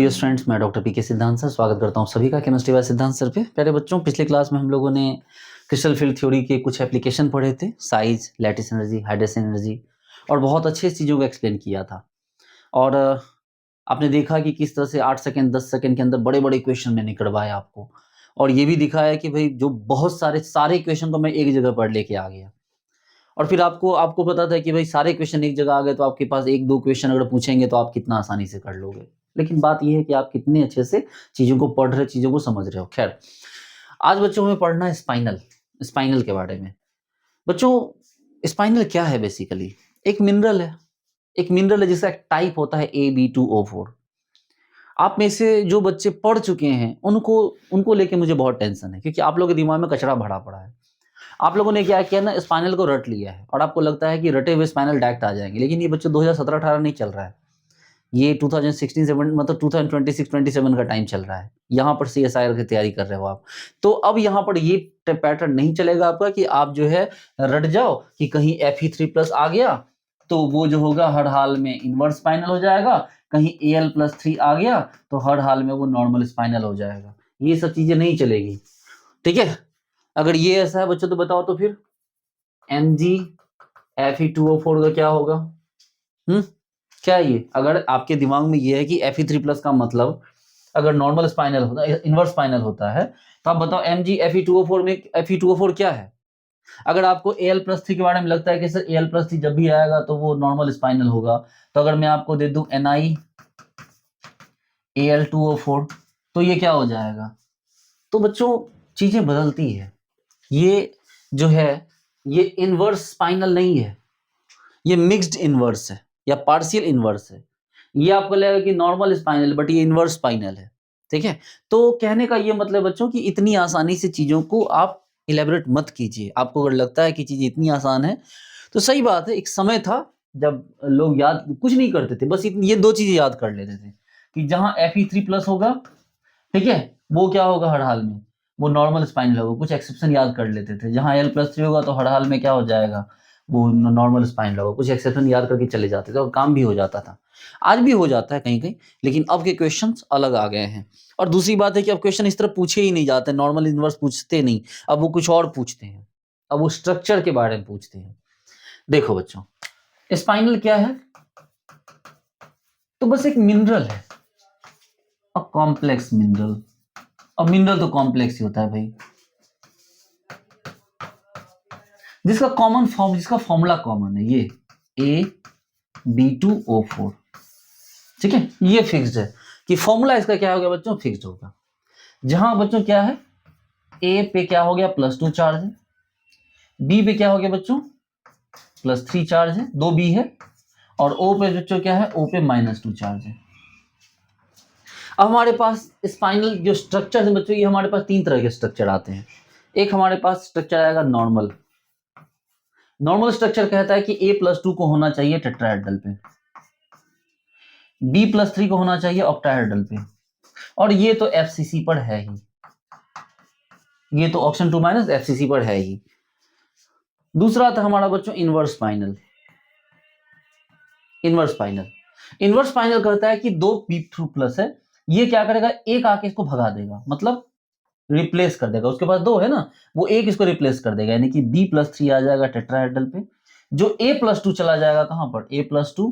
Dear students, मैं doctor P के सिद्धांत सर स्वागत करता हूं सभी का केमिस्ट्री बाय सिद्धांत सर पे। प्यारे बच्चों, पिछले क्लास में हम लोगों ने क्रिस्टल फील्ड थ्योरी के कुछ एप्लीकेशन पढ़े थे, size, lattice energy, hydration energy, और बहुत अच्छे चीज़ों को एक्सप्लेन किया था। और आपने देखा कि किस तरह से 8 सेकेंड 10 सेकेंड के अंदर बड़े बड़े क्वेश्चन मैंने करवाए आपको, और ये भी दिखाया कि भाई जो बहुत सारे क्वेश्चन को मैं एक जगह पर लेके आ गया। और फिर आपको आपको पता था कि भाई सारे क्वेश्चन एक जगह आ गए तो आपके पास एक दो क्वेश्चन अगर पूछेंगे तो आप कितना आसानी से कर लोगे। लेकिन बात यह है कि आप कितने अच्छे से चीज़ों को पढ़ रहे, चीज़ों को समझ रहे हो। खैर, आज बच्चों में पढ़ना है स्पाइनल के बारे में। बच्चों, स्पाइनल क्या है? बेसिकली एक मिनरल है। एक मिनरल है जिसका एक टाइप होता है Ab2O4। आप में से जो बच्चे पढ़ चुके हैं उनको उनको लेके मुझे बहुत टेंशन है, क्योंकि आप लोगों के दिमाग में कचरा भरा पड़ा है। आप लोगों ने क्या किया ना, स्पाइनल को रट लिया है और आपको लगता है कि रटे हुए स्पाइनल डायरेक्ट आ जाएंगे। लेकिन ये बच्चों 2017-18 नहीं चल रहा है, ये 2016-17 मतलब 2026-27 का टाइम चल रहा है। यहाँ पर CSIR की तैयारी कर रहे हो आप, तो अब यहाँ पर ये पैटर्न नहीं चलेगा आपका कि आप जो है रट जाओ कि कहीं Fe3+ आ गया तो वो जो होगा हर हाल में इनवर्स स्पाइनल हो जाएगा, कहीं Al+3 आ गया तो हर हाल में वो नॉर्मल स्पाइनल हो जाएगा। ये सब चीजें नहीं चलेगी, ठीक है। अगर ये ऐसा है बच्चों तो बताओ तो फिर Mg Fe2O4 का क्या होगा? क्या ये? अगर आपके दिमाग में ये है कि Fe3+ का मतलब अगर नॉर्मल स्पाइनल होता है, इनवर्स स्पाइनल होता है, तो आप बताओ Mg Fe2O4 में Fe2O4 क्या है? अगर आपको Al+3 के बारे में लगता है कि सर Al+3 जब भी आएगा तो वो नॉर्मल स्पाइनल होगा, तो अगर मैं आपको दे दूं NiAl2O4 तो ये क्या हो जाएगा? तो बच्चों चीजें बदलती है। ये जो है ये इनवर्स स्पाइनल नहीं है, ये मिक्स्ड इनवर्स है या पार्शियल इनवर्स है। ये आपको लगेगा कि नॉर्मल स्पाइनल, बट ये इनवर्स स्पाइनल है, ठीक है। तो कहने का ये मतलब बच्चों कि इतनी आसानी से चीजों को आप इलेबोरेट मत कीजिए। आपको अगर लगता है कि चीज इतनी आसान है तो सही बात है। एक समय था जब लोग याद कुछ नहीं करते थे, बस ये दो चीजें याद कर लेते थे कि जहां Fe3+ होगा, ठीक है, वो क्या होगा हर हाल में, वो नॉर्मल स्पाइनल होगा। कुछ एक्सेप्शन याद कर लेते थे, जहां Al+3 होगा तो हर हाल में क्या हो जाएगा, वो नॉर्मल स्पाइनल होगा। कुछ एक्सेप्शन याद करके चले जाते थे और काम भी हो जाता था। आज भी हो जाता है कहीं कहीं, लेकिन अब के क्वेश्चंस अलग आ गए हैं। और दूसरी बात है कि अब क्वेश्चन इस तरह पूछे ही नहीं जाते, नॉर्मल इनवर्स पूछते नहीं, अब वो कुछ और पूछते हैं। अब वो स्ट्रक्चर के बारे में पूछते हैं। देखो बच्चों, स्पाइनल क्या है? तो बस एक मिनरल है, अ कॉम्प्लेक्स मिनरल। अब मिनरल तो कॉम्प्लेक्स ही होता है भाई, जिसका कॉमन फॉर्म, जिसका फॉर्मूला कॉमन है, ये Ab2O4, ठीक है। ये फिक्स्ड है कि फॉर्मूला इसका क्या होगा बच्चों, फिक्स्ड होगा। जहां बच्चों क्या है, A पे क्या हो गया, +2 चार्ज है, B पे क्या हो गया बच्चों, +3 चार्ज है, 2 B है, और O पे बच्चों क्या है, O पे -2 चार्ज है। अब हमारे पास स्पाइनल जो स्ट्रक्चर है बच्चों, ये हमारे पास 3 तरह के स्ट्रक्चर आते हैं। एक हमारे पास स्ट्रक्चर आएगा नॉर्मल। नॉर्मल स्ट्रक्चर कहता है कि A+2 को होना चाहिए टेट्राहेड्रल पे, B+3 को होना चाहिए ऑक्टाहेड्रल पे, और ये तो FCC पर है ही, ये तो ऑप्शन 2 - FCC पर है ही। दूसरा था हमारा बच्चों inverse spinal. Inverse spinal, inverse spinal कहता है कि 2 B2+ है, ये क्या करेगा, एक आके इसको भगा देगा, मतलब रिप्लेस कर देगा। उसके पास 2 है ना, वो एक इसको रिप्लेस कर देगा, यानी कि B+3 आ जाएगा टेट्राहेड्रल पे, जो A+2 चला जाएगा कहां पर, A+2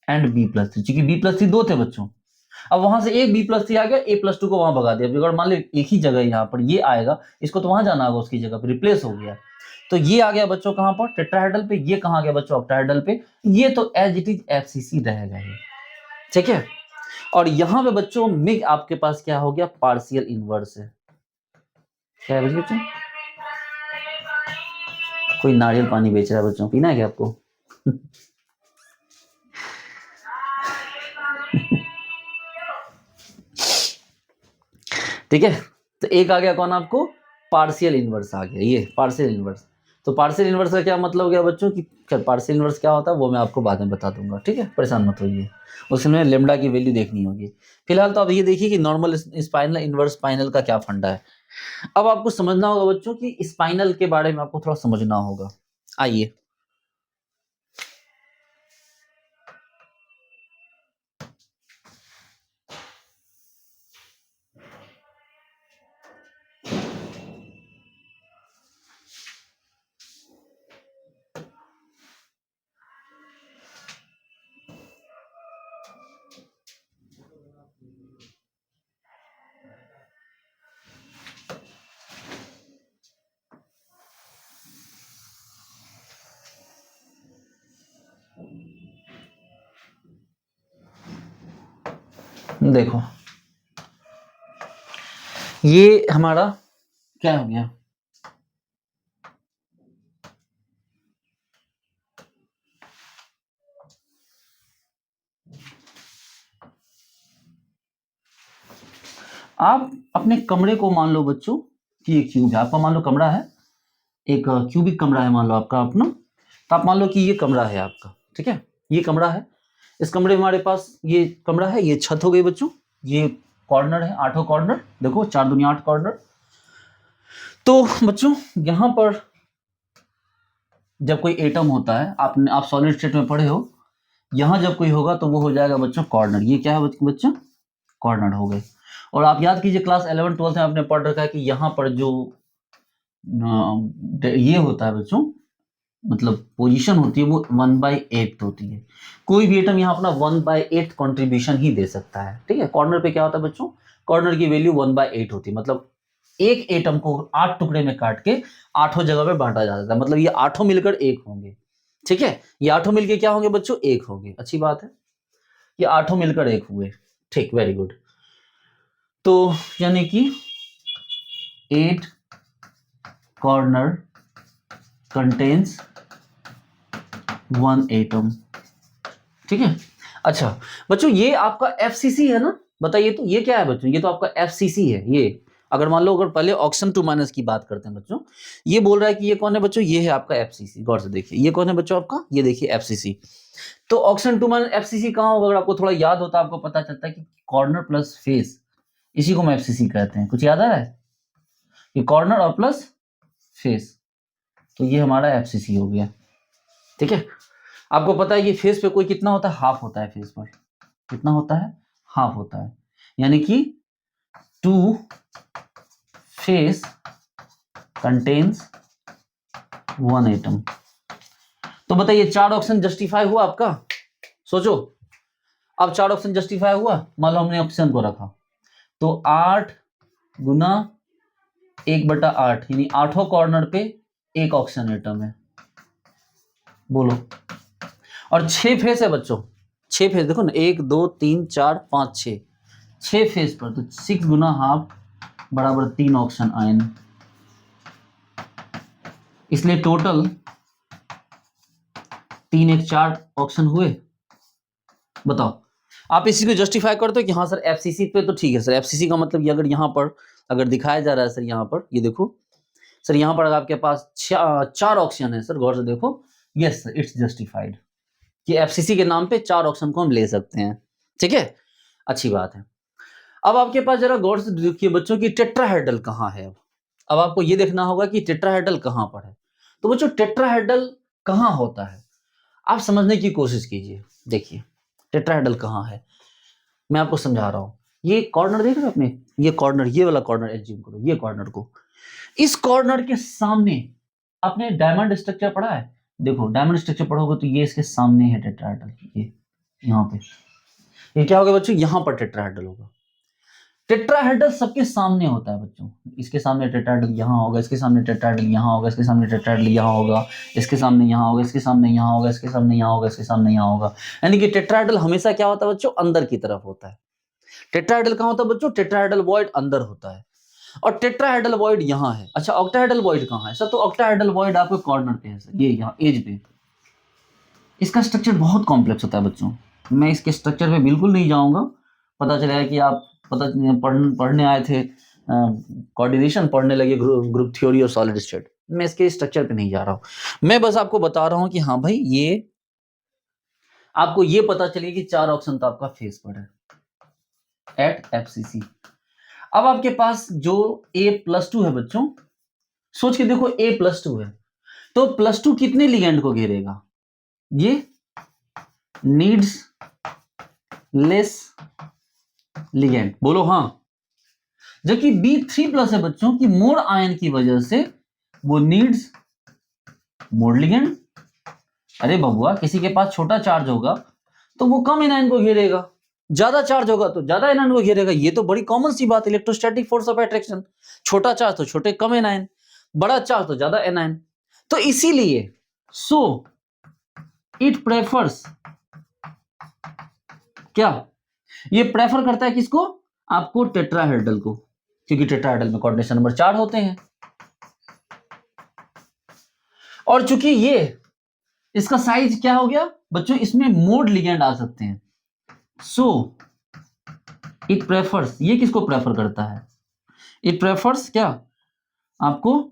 एंड B+3, क्योंकि B+3 2 थे बच्चों। अब वहां से एक B+3 आ गया, A+2 को वहां भगा दिया। अगर मान लो एक ही जगह यहाँ पर ये आएगा, इसको तो वहां जाना होगा, उसकी जगह पर रिप्लेस हो गया, तो ये आ गया बच्चों कहां पर, टेट्राहेड्रल पे। ये कहां गया बच्चों, ऑक्टाहेड्रल पे। ये तो एज इट इज FCC रहेगा ये, ठीक है। और यहाँ पे बच्चों मिग आपके पास क्या हो गया, पार्शियल इनवर्स है। क्या है बच्चों, कोई नारियल पानी बेच रहा है बच्चों, पीना है क्या आपको? ठीक है, तो एक आ गया कौन आपको, पार्शियल इनवर्स आ गया, ये पार्शियल इनवर्स। तो पार्शियल इनवर्स का क्या मतलब हो गया बच्चों की, पार्शियल इनवर्स क्या होता है वो मैं आपको बाद में बता दूंगा, ठीक है, परेशान मत होइए। उसमें लेमडा की वैल्यू देखनी होगी। फिलहाल तो आप ये देखिए कि नॉर्मल स्पाइनल, इनवर्स स्पाइनल का क्या फंडा है। अब आपको समझना होगा बच्चों कि स्पाइनल के बारे में आपको थोड़ा समझना होगा। आइए, देखो ये हमारा क्या हो गया, आप अपने कमरे को मान लो बच्चों कि ये क्यूब है आपका, मान लो कमरा है, एक क्यूबिक कमरा है मान लो आपका अपना, तो आप मान लो कि ये कमरा है आपका, ठीक है, ये कमरा है, इस कमरे में हमारे पास ये कमरा है, ये छत हो गई बच्चों, ये कॉर्नर है, 8 कॉर्नर, देखो 4 दूनी 8 कॉर्नर। तो बच्चों यहाँ पर जब कोई एटम होता है, आप सॉलिड स्टेट में पढ़े हो, यहाँ जब कोई होगा तो वो हो जाएगा बच्चों कॉर्नर, ये क्या है बच्चों, कॉर्नर हो गए। और आप याद कीजिए क्लास 11 12 में आपने पढ़ रखा है कि यहाँ पर जो ये होता है बच्चों, मतलब पोजीशन होती है वो 1/8 होती है, कोई भी एटम यहाँ अपना 1/8 कंट्रीब्यूशन ही दे सकता है, ठीक है। कॉर्नर पे क्या होता है बच्चों, कॉर्नर की वैल्यू 1/8 होती है, मतलब एक एटम को 8 टुकड़े में काट के 8 जगह पे बांटा जाता है, मतलब ये 8 मिलकर एक होंगे, ठीक है, ये 8 मिलकर क्या होंगे बच्चों, एक होंगे, अच्छी बात है, ये 8 मिलकर एक हुए, ठीक, वेरी गुड। तो यानी कि 8 कॉर्नर कंटेन्स 1 एटम, ठीक है। अच्छा बच्चों ये आपका एफसीसी है ना, बताइए तो ये क्या है बच्चों, ये तो आपका एफसीसी है। ये अगर मान लो अगर पहले ऑक्सीजन टू माइनस की बात करते हैं बच्चों, ये बोल रहा है कि ये कौन है बच्चों, ये है आपका एफसीसी, गौर से देखिए ये कौन है बच्चों आपका, ये देखिए एफसीसी। तो ऑक्सीजन टू माइनस एफसीसी कहाँ होगा, अगर आपको थोड़ा याद होता है आपको पता चलता है कि कॉर्नर प्लस फेस, इसी को हम एफसीसी कहते हैं, कुछ याद आ रहा है, ये कॉर्नर और प्लस फेस, तो ये हमारा एफसीसी हो गया, ठीक है। आपको पता है कि फेस पे कोई कितना होता है, हाफ होता है, फेस पर कितना होता है, हाफ होता है, यानी कि 2 फेस कंटेन्स 1 एटम। तो बताइए 4 ऑक्सीजन जस्टिफाई हुआ आपका, सोचो, अब 4 ऑक्सीजन जस्टिफाई हुआ, मान लो हमने ऑक्सीजन को रखा, तो 8 गुना 1/8 यानी 8 कॉर्नर पे एक ऑक्सीजन एटम है, बोलो। और 6 फेस है बच्चों, 6 फेस देखो ना, 1 2 3 4 5 6 फेस पर, तो 6 गुना हाफ बराबर 3 ऑक्सीजन आयन, इसलिए टोटल 3 1 4 ऑक्सीजन हुए। बताओ आप इसी को जस्टिफाई करते हो कि हाँ सर एफसीसी पे तो ठीक है सर, एफसीसी का मतलब ये अगर यहाँ पर अगर दिखाया जा रहा है सर, यहाँ पर ये देखो सर, यहाँ पर अगर आपके पास 4 ऑक्सीजन है सर, गौर से देखो, यस सर इट्स जस्टिफाइड कि एफसीसी के नाम पे 4 ऑक्सीजन को हम ले सकते हैं, ठीक है, अच्छी बात है। अब आपके पास जरा गौर से देखिए बच्चों की टेट्राहेड्रल कहाँ है, अब आपको ये देखना होगा कि टेट्राहेड्रल कहाँ पर है। तो बच्चों टेट्राहेड्रल कहाँ होता है, आप समझने की कोशिश कीजिए, देखिए टेट्राहेड्रल कहाँ है, मैं आपको समझा रहा हूँ। ये कॉर्नर देख रहे हो अपने, ये कॉर्नर, ये वाला कॉर्नर एज्यूम करो, ये कॉर्नर को, इस कॉर्नर के सामने आपने डायमंड स्ट्रक्चर पढ़ा है, देखो डायमंड स्ट्रक्चर पढ़ोगे तो ये इसके सामने है टेट्राहेड्रल, ये यहाँ पे, ये क्या होगा बच्चों, यहाँ पर टेट्राहेड्रल होगा। टेट्राहेड्रल सबके सामने होता है बच्चों, इसके सामने टेट्राहेड्रल यहाँ होगा, इसके सामने टेट्राहेड्रल यहाँ होगा, इसके सामने टेट्राहेड्रल यहाँ होगा, इसके सामने यहाँ होगा, इसके सामने यहाँ होगा, इसके सामने यहाँ होगा, इसके सामने यहाँ होगा, यानी कि टेट्राहेड्रल हमेशा क्या होता है बच्चों, अंदर की तरफ होता है। टेट्राहेड्रल कहाँ होता है बच्चों, टेट्राहेड्रल वॉइड अंदर होता है, और टेट्राहेड्रल वॉइड यहाँ है। अच्छा ऑक्टाहेड्रल वॉइड कहाँ है सर, तो ऑक्टाहेड्रल वॉइड आपके कॉर्नर पे है सर, ये यहाँ एज पे। इसका स्ट्रक्चर बहुत कॉम्प्लेक्स होता है बच्चों, मैं इसके स्ट्रक्चर पे बिल्कुल नहीं जाऊंगा, पता चला है कि आप पढ़ने आए थे कोऑर्डिनेशन पढ़ने लगे, ग्रुप थ्योरी और सॉलिड स्टेट, मैं इसके स्ट्रक्चर पे नहीं जा रहा हूं, मैं बस आपको बता रहा हूं कि हाँ भाई ये आपको ये पता चले कि 4 ऑप्शन तो आपका फेस पर है एट एफसीसी। अब आपके पास जो A+2 है बच्चों, सोच के देखो A+2 है, तो +2 कितने लिगेंड को घेरेगा, ये नीड्स लेस लिगेंड, बोलो हाँ। जबकि B3+ है बच्चों की मोर आयन की वजह से वो नीड्स मोर लिगेंड। अरे बबुआ किसी के पास छोटा चार्ज होगा तो वो कम एनायन को घेरेगा, ज्यादा चार्ज होगा तो ज्यादा एनायन को घेरेगा, ये तो बड़ी कॉमन सी बात, इलेक्ट्रोस्टैटिक फोर्स ऑफ अट्रैक्शन, छोटा चार्ज तो छोटे कम एनायन, बड़ा चार्ज तो ज्यादा एनायन, तो इसीलिए सो इट प्रेफर्स क्या ये प्रेफर करता है किसको? आपको टेट्राहेड्रल को, क्योंकि टेट्राहेड्रल में कोऑर्डिनेशन नंबर 4 होते हैं। और चूंकि ये इसका साइज क्या हो गया बच्चों, इसमें मोड लिगेंड आ सकते हैं, सो इट प्रेफर्स, ये किसको प्रेफर करता है? इट प्रेफर्स क्या? आपको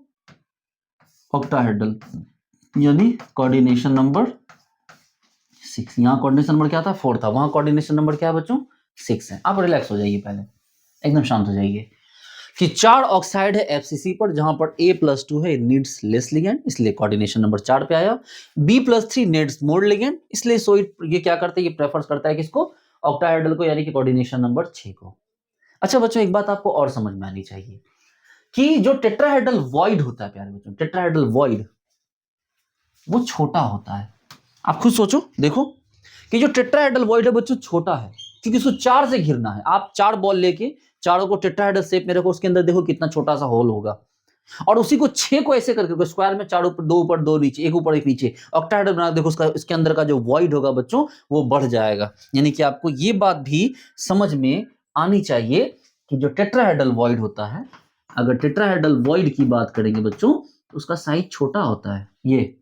ऑक्टाहेड्रल, यानी कोऑर्डिनेशन नंबर 6। यहां कोऑर्डिनेशन नंबर क्या था? 4 था, वहां कोऑर्डिनेशन नंबर क्या है बच्चों? 6 है। आप रिलैक्स हो जाइए, पहले एकदम शांत हो जाइए कि 4 ऑक्साइड है एफसीसी पर, जहां पर A+2 है, नीड्स लेस लिगेंड, इसलिए कोऑर्डिनेशन नंबर 4 पे आया। B+3 नीड्स मोर लिगेंड, इसलिए सो ये क्या करता है? ये प्रेफर करता है किसको? ऑक्टाहेड्रल को, यानी कि कोऑर्डिनेशन नंबर 6 को। अच्छा बच्चों, एक बात आपको और समझ में आनी चाहिए कि जो टेट्राहेड्रल वॉइड होता है प्यारे बच्चों, टेट्राहेड्रल वॉइड वो छोटा होता है। आप खुद सोचो, देखो कि जो टेट्राहेड्रल वॉइड है बच्चों छोटा है, क्योंकि उसको 4 से घिरना है। आप 4 बॉल लेके चारों को टेट्राहेड्रल शेप में रखो, उसके अंदर देखो कितना छोटा सा होल होगा, और उसी को 6 को ऐसे करके स्क्वायर में 4 ऊपर 2 नीचे, एक ऊपर एक नीचे ऑक्टाहेड्रल बना, देखो उसका इसके अंदर का जो वॉइड होगा बच्चों वो बढ़ जाएगा। यानी कि आपको ये बात भी समझ में आनी चाहिए कि जो टेट्राहेड्रल वॉइड होता है, अगर टेट्राहेड्रल वॉइड की बात करेंगे बच्चों तो उसका साइज छोटा होता है। ये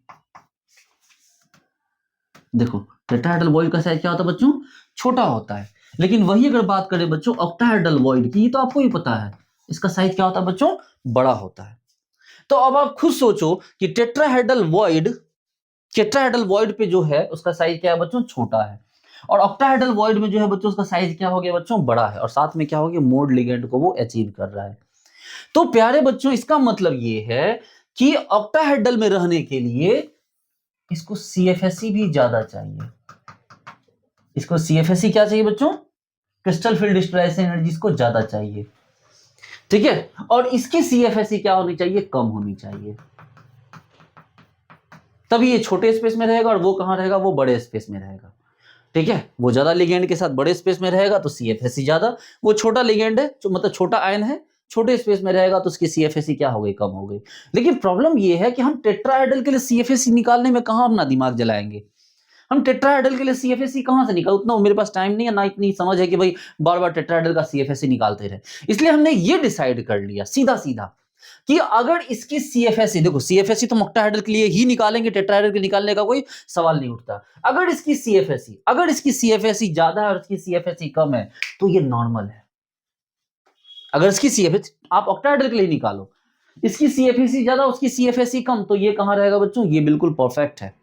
देखो टेट्राहेड्रल वॉइड का साइज क्या होता है बच्चों? छोटा होता है। लेकिन वही अगर बात करें बच्चों ऑक्टाहेड्रल वॉइड की, तो आपको ही पता है इसका साइज क्या होता है बच्चों? बड़ा होता है। तो अब आप खुद सोचो कि टेट्राहेड्रल वॉइड पे जो है उसका साइज क्या है बच्चों? छोटा है, और ऑक्टाहेड्रल वॉइड में जो है बच्चों उसका साइज क्या हो गया बच्चों? बड़ा है, और साथ में क्या हो गया? मोड लिगेंड को वो अचीव कर रहा है। तो प्यारे बच्चों इसका मतलब ये है कि ऑक्टाहेड्रल में रहने के लिए इसको CFSE भी ज्यादा चाहिए। इसको CFSE क्या चाहिए बच्चों? क्रिस्टल फील्ड डिस्ट्रेस एनर्जी इसको ज्यादा चाहिए, ठीक है। और इसकी CFSE क्या होनी चाहिए? कम होनी चाहिए। तभी ये छोटे स्पेस में रहेगा, और वो कहां रहेगा? वो बड़े स्पेस में रहेगा, ठीक है। वो ज्यादा लिगेंड के साथ बड़े स्पेस में रहेगा तो CFSE ज्यादा, वो छोटा लिगेंड है जो मतलब छोटा आयन है, छोटे स्पेस में रहेगा तो उसकी CFSE क्या हो गई? कम हो गई। लेकिन प्रॉब्लम ये है कि हम टेट्राहेड्रल के लिए CFSE निकालने में कहां अपना दिमाग जलाएंगे? हम टेट्राहेड्रल के लिए CFSE कहां से निकाल, उतना मेरे पास टाइम नहीं है, ना इतनी समझ है कि भाई बार बार टेट्राहेड्रल का CFSE निकालते रहे। इसलिए हमने ये डिसाइड कर लिया सीधा सीधा कि अगर इसकी CFSE, देखो CFSE तो ऑक्टाहेड्रल के लिए ही निकालेंगे, टेट्राहेड्रल के निकालने का कोई सवाल नहीं उठता। अगर इसकी CFSE ज्यादा है और इसकी CFSE कम है तो ये नॉर्मल है। अगर इसकी CFSE आप ऑक्टाहेड्रल के लिए निकालो, इसकी CFSE ज्यादा उसकी CFSE कम, तो ये कहां रहेगा बच्चों? ये बिल्कुल परफेक्ट है,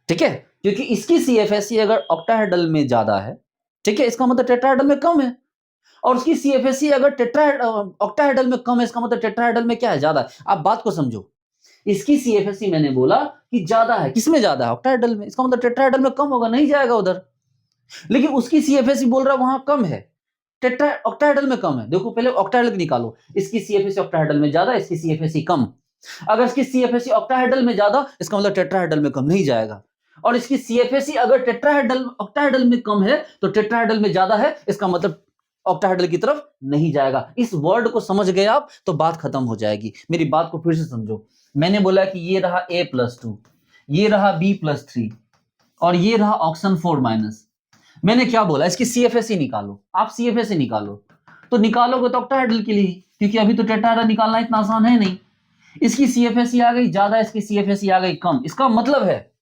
ठीक है। क्योंकि इसकी CFSE अगर ऑक्टाहेड्रल में ज्यादा है, ठीक है, इसका मतलब टेट्राहेड्रल में कम है, और उसकी CFSE अगर ऑक्टाहेड्रल में कम है, इसका मतलब टेट्राहेड्रल में क्या है? ज्यादा है। आप बात को समझो, इसकी CFSE मैंने बोला कि ज्यादा है, किसमें ज्यादा है? ऑक्टाहेड्रल में, इसका मतलब टेट्राहेड्रल में कम होगा, नहीं जाएगा उधर। लेकिन उसकी CFSE बोल रहा है वहां कम है, ऑक्टाहेड्रल में कम है। देखो पहले ऑक्टाहेड्रल की निकालो, इसकी CFSE ऑक्टाहेड्रल में ज्यादा, इसकी CFSE कम। अगर इसकी CFSE ऑक्टाहेड्रल में ज्यादा, इसका मतलब टेट्राहेड्रल में कम, नहीं जाएगा। और इसकी CFSE अगर ऑक्टाहेड्रल में कम है तो टेट्राहेड्रल में ज्यादा है, इसका मतलब ऑक्टाहेड्रल की तरफ नहीं जाएगा। इस वर्ड को समझ गए आप तो बात खत्म हो जाएगी। मेरी बात को फिर से समझो, मैंने बोला कि ये रहा A+2, ये रहा B+3, और ये रहा ऑक्सन 4-। मैंने क्या बोला? इसकी CFSE निकालो। आप CFSE निकालो, तो निकालोगे तो ऑक्टाहेड्रल के लिए, क्योंकि अभी तो टेट्राहेड्रल निकालना इतना आसान है नहीं। इसकी CFSE आ गई ज्यादा, इसकी CFSE आ गई कम। इसका मतलब है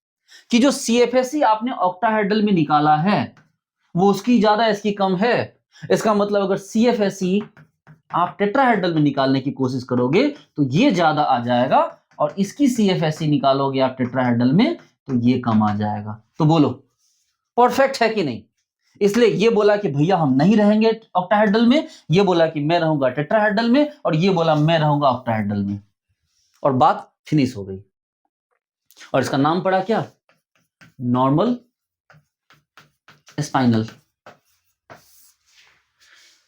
कि जो CFSE आपने ऑक्टाहेड्रल में निकाला है वो उसकी ज्यादा, इसकी कम है। इसका मतलब अगर CFSE आप टेट्राहेड्रल में निकालने की कोशिश करोगे तो ये ज्यादा आ जाएगा, और इसकी CFSE निकालोगे आप टेट्राहेड्रल में तो ये कम आ जाएगा। तो बोलो परफेक्ट है कि नहीं? इसलिए ये बोला कि भैया हम नहीं रहेंगे ऑक्टाहेड्रल में, ये बोला कि मैं रहूंगा टेट्राहेड्रल में, और ये बोला मैं रहूंगा ऑक्टाहेड्रल में, और बात फिनिश हो गई। और इसका नाम पड़ा क्या? Normal spinal.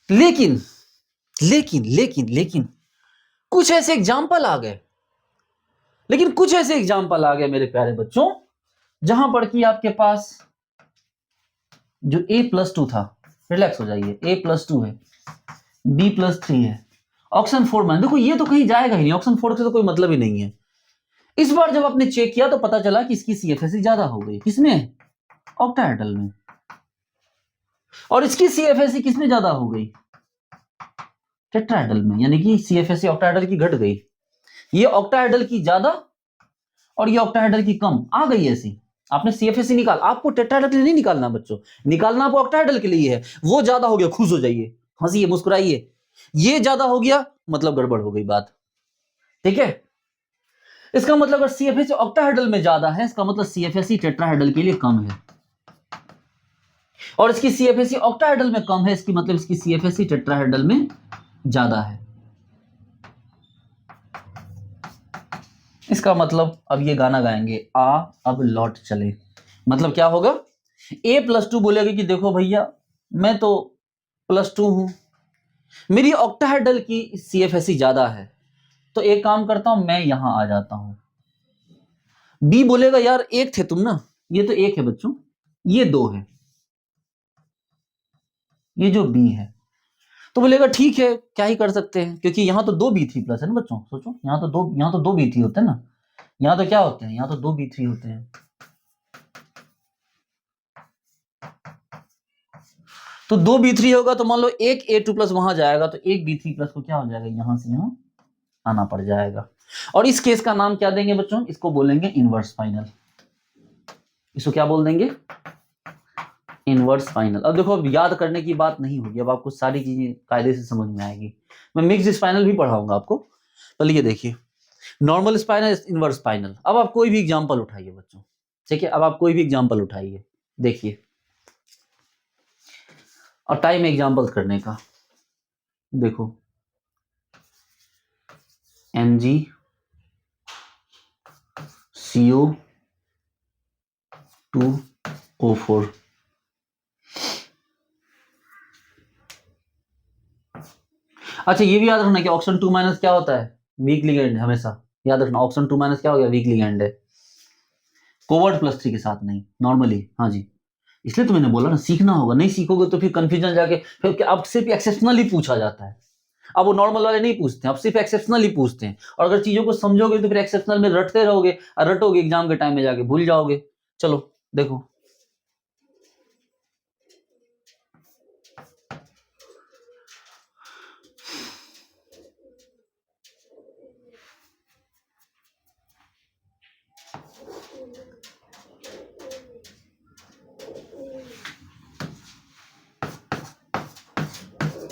लेकिन लेकिन लेकिन लेकिन कुछ ऐसे एग्जाम्पल आ गए, मेरे प्यारे बच्चों, जहां पर कि आपके पास जो A+2 था, रिलैक्स हो जाइए, A+2 है, B+3 है, ऑक्सन 4-। देखो ये तो कहीं जाएगा ही नहीं, ऑक्सन 4 से तो कोई मतलब ही नहीं है। इस बार जब आपने चेक किया तो पता चला कि इसकी CFSE ज्यादा हो गई, किसमें? ऑक्टाहेड्रल में। और इसकी सीएफएससी किसमें ज्यादा हो गई? टेट्राहेड्रल में, यानी कि सीएफएससी ऑक्टाहेड्रल की घट गई, ये ऑक्टाहेड्रल की ज्यादा और ये ऑक्टाहेड्रल की कम आ गई ऐसी। आपने सीएफएससी निकाल, आपको टेट्राहेड्रल के लिए नहीं निकालना बच्चों, निकालना आपको ऑक्टाहेड्रल के लिए है। वो ज्यादा हो गया, खुश हो जाइए, हंसिए, मुस्कुराइए। ये ज्यादा हो गया मतलब गड़बड़ हो गई बात, ठीक है। इसका मतलब अगर सीएफएससी ऑक्टाहेड्रल में ज्यादा है, इसका मतलब सीएफएससी टेट्राहेड्रल के लिए कम है। और इसकी सीएफएससी ऑक्टाहेड्रल में कम है, इसकी मतलब इसकी सीएफएससी टेट्राहेड्रल में ज्यादा है। इसका मतलब अब ये गाना गाएंगे, आ अब लौट चले। मतलब क्या होगा? A+2 बोलेगा कि देखो भैया मैं तो +2 हूं, मेरी ऑक्टाहेड्रल की सीएफएससी ज्यादा है, तो एक काम करता हूं मैं यहां आ जाता हूं। बी बोलेगा यार एक थे तुम ना, ये तो एक है बच्चों, ये 2 है, ये जो बी है, तो बोलेगा ठीक है क्या ही कर सकते हैं, क्योंकि यहां तो 2 B3+ है ना बच्चों। सोचो यहां तो दो B3 होते हैं ना, यहां तो क्या होते हैं, यहां तो 2 B3 होते हैं। तो 2 B3 होगा तो मान लो एक A2+ वहां जाएगा, तो एक B3+ को क्या हो जाएगा, यहां से यहां आना पड़ जाएगा। और इस केस का नाम क्या देंगे बच्चों? इसको बोलेंगे इनवर्स फाइनल। इसको क्या बोल देंगे? Inverse final. अब देखो, अब याद करने की बात नहीं होगी, अब आपको सारी चीजें कायदे से समझ में आएगी। मैं मिक्स्ड स्पाइनल भी पढ़ाऊंगा आपको। पहले ये देखिए, नॉर्मल स्पाइनल, इनवर्स स्पाइनल। अब आप कोई भी एग्जांपल उठाइए बच्चों, ठीक है। अब आप कोई भी एग्जांपल उठाइए, देखिए, और टाइम एग्जांपल करने का। देखो MgCO2O4, अच्छा ये भी याद रखना कि ऑक्सीजन 2- क्या होता है, वीक लिगेंड। हमेशा याद रखना ऑक्सीजन 2- क्या हो गया, वीक लिगेंड है। कोवर्ट +3 के साथ नहीं, नॉर्मली। हाँ जी, इसलिए तो मैंने बोला ना, सीखना होगा, नहीं सीखोगे तो फिर कंफ्यूजन जाके फिर अब सिर्फ एक्सेप्शनल ही पूछा जाता है। अब वो नॉर्मल वाले नहीं पूछते हैं, अब सिर्फ एक्सेप्शनल ही पूछते हैं। और अगर चीजों को समझोगे तो फिर एक्सेप्शनल में रटते रहोगे, और रटोगे एग्जाम के टाइम में जाके भूल जाओगे। चलो देखो,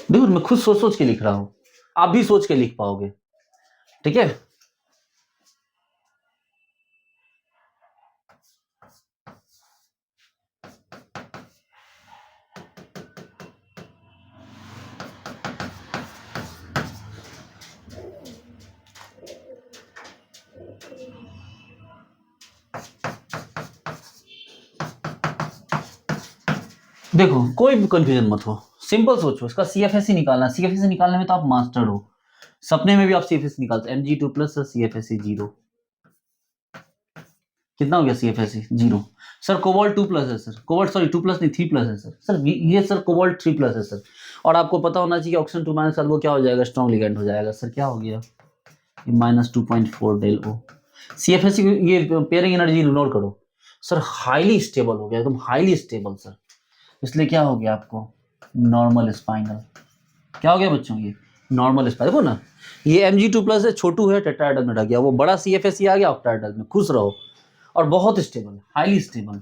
देखो मैं खुद सोच सोच के लिख रहा हूं, आप भी सोच के लिख पाओगे, ठीक है। देखो कोई भी कंफ्यूजन मत हो, सिंपल सोचो। इसका सीएफएससी निकालना, सीएफएससी निकालने में तो आप मास्टर हो, सपने में भी आप सीएफएससी निकालते। Mg2+ सीएफएससी 0, कितना हो गया सीएफएससी 0। सर कोबाल्ट 2+ है सर, कोबाल्ट सॉरी 2+ नहीं 3+ है सर ये सर कोबाल्ट 3+ है सर। और आपको पता होना चाहिए ऑक्सीजन 2- वो क्या हो जाएगा, स्ट्रॉन्ग लिगेंड हो जाएगा। सर क्या हो गया, -2.4 del O। सीएफएससी ये पेयरिंग एनर्जी इग्नोर करो सर, हाईली स्टेबल हो गया, एकदम हाईली स्टेबल सर। इसलिए क्या हो गया आपको, नॉर्मल स्पाइनल। क्या हो गया बच्चों, ये नॉर्मल स्पाइनल। देखो ना, ये Mg2+ है, छोटू है, टेट्राहेड्रल में ढक गया, वो बड़ा सीएफएससी आ गया ऑक्टाहेड्रल में। खुश रहो, और बहुत स्टेबल, हाईली स्टेबल।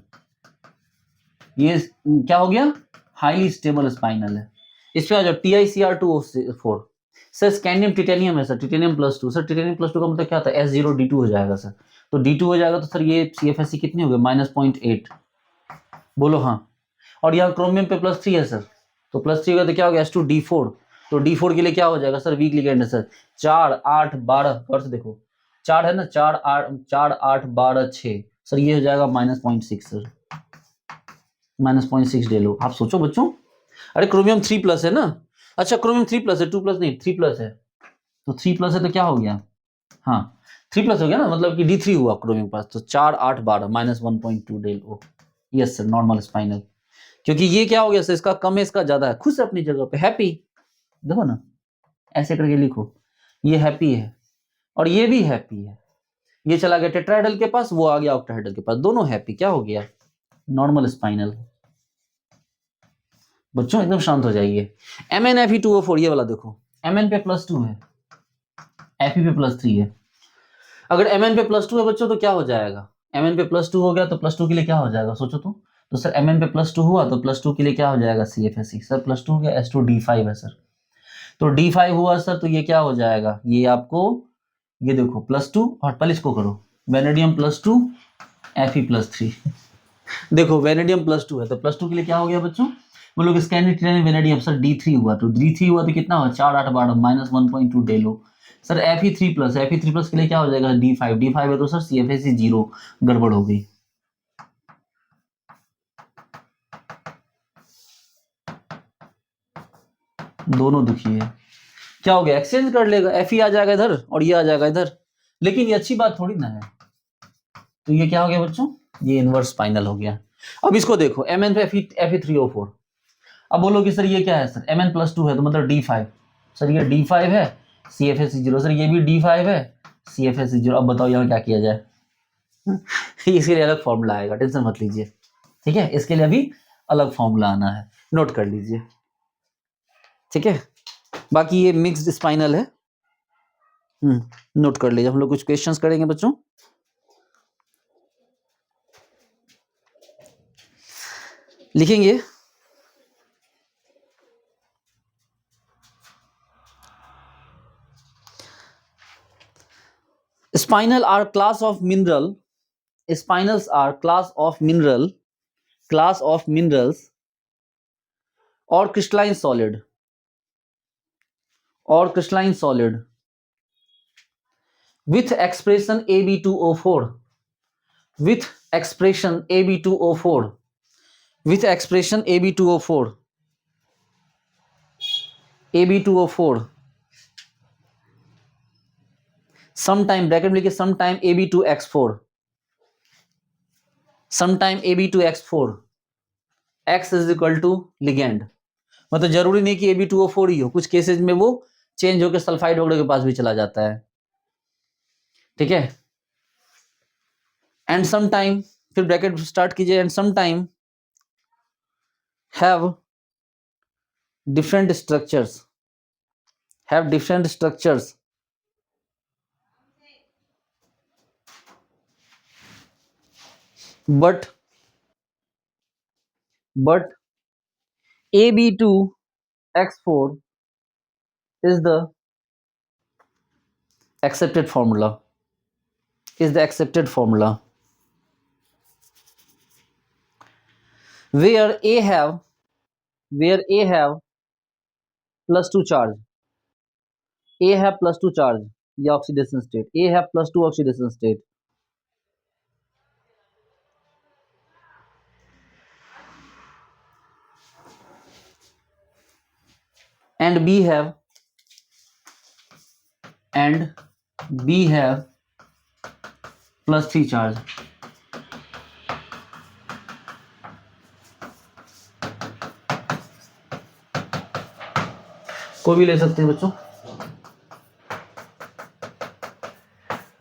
ये क्या हो गया, हाईली स्टेबल स्पाइनल है। इस पे आ जाओ, TiCr2O4। सर स्कैंडियम टिटेनियम है सर, टिटेनियम +2। सर टिटेनियम +2 का मतलब क्या था, S0D2 हो जाएगा सर। तो D2 हो जाएगा, तो सर ये सीएफएससी कितनी हो गई, -0.8। बोलो हाँ। और यहाँ क्रोमियम पे +3 है सर, तो +3 होगा तो क्या हो गया, S2D4। तो D4 के लिए क्या हो जाएगा सर, वीक लिगेंड है सर। 4 8 12 और से देखो 4 है ना, 4 8 12 6, सर ये हो जाएगा -0.6 सर, -0.6 ले लो। आप सोचो बच्चों, अरे क्रोमियम 3+ है ना, अच्छा क्रोमियम 3+ है, 2+ नहीं 3+ है। तो 3+ है तो क्या हो गया, हाँ 3+ हो गया ना, मतलब कि D3 हुआ क्रोमियम पास। तो 4 8 12 -1.2 del O। Yes sir, normal spinal. क्योंकि ये क्या हो गया सर, इसका कम है इसका ज्यादा है, खुश है अपनी जगह पे, हैप्पी। देखो ना, ऐसे करके लिखो, ये हैप्पी है और ये भी हैप्पी है। ये चला गया टेट्राहेड्रल के पास, वो आ गया ऑक्टाहेड्रल के पास, दोनों हैप्पी। क्या हो गया, नॉर्मल स्पाइनल। बच्चों एकदम शांत हो जाइए। MnFe2O4 ये वाला देखो, Mn पे +2 है, Fe पे +3 है। अगर Mn पे +2 है बच्चों तो क्या हो जाएगा, Mn पे +2 हो गया तो +2 के लिए क्या हो जाएगा सोचो तो सर Mn पे +2 हुआ तो +2 के लिए क्या हो जाएगा CFSE, सर +2 हो गया H2D5 है सर, तो D5 हुआ सर, तो ये क्या हो जाएगा, ये आपको ये देखो +2 और पहले इसको करो, वेनेडियम +2 Fe+3 देखो वेनेडियम +2 है तो +2 के लिए क्या हो गया बच्चों, वो लोग स्कैंडिनेवियन वेनेडियम सर D3 हुआ, तो D3 हुआ तो कितना हुआ 4 8 12 -1.2 डेलो सर Fe3+ के लिए क्या हो जाएगा D5 है तो सर CFSE 0 गड़बड़ हो गई। दोनों दुखी है, क्या हो गया एक्सचेंज कर लेगा, Fe आ जाएगा इधर और ये आ जाएगा इधर, लेकिन ये अच्छी बात थोड़ी ना है, तो ये क्या हो गया बच्चों, ये इनवर्स फाइनल हो गया। अब इसको देखो Mn पे Fe3O4, अब बोलो कि सर ये क्या है सर Mn+2 है तो मतलब D5, सर ये D5 है CFSE 0, सर ये भी D5 है CFSE 0, अब बताओ यहाँ क्या किया जाए इसके लिए अलग फॉर्मूला आएगा, टेंशन मत लीजिए, ठीक है, इसके लिए अभी अलग फॉर्मूला आना है, नोट कर लीजिए, ठीक है। बाकी ये मिक्स्ड स्पाइनल है, नोट कर लीजिए। हम लोग कुछ क्वेश्चंस करेंगे बच्चों, लिखेंगे spinal are class of mineral, spinals are class of minerals or crystalline solid with expression Ab2O4 with expression Ab2O4 sometime bracket में लिखिए sometime Ab2X4 X is equal to ligand, मतलब जरूरी नहीं कि Ab2O4 ही हो, कुछ केसेस में वो चेंज होकर सल्फाइड वगैरह के पास भी चला जाता है, ठीक है। एंड सम टाइम, फिर ब्रैकेट स्टार्ट कीजिए, and some time have different structures but Ab2X4 is the accepted formula, where A have +2 charge, ये oxidation state, A have +2 oxidation state, and B have +3 charge, कोई भी ले सकते हैं बच्चों,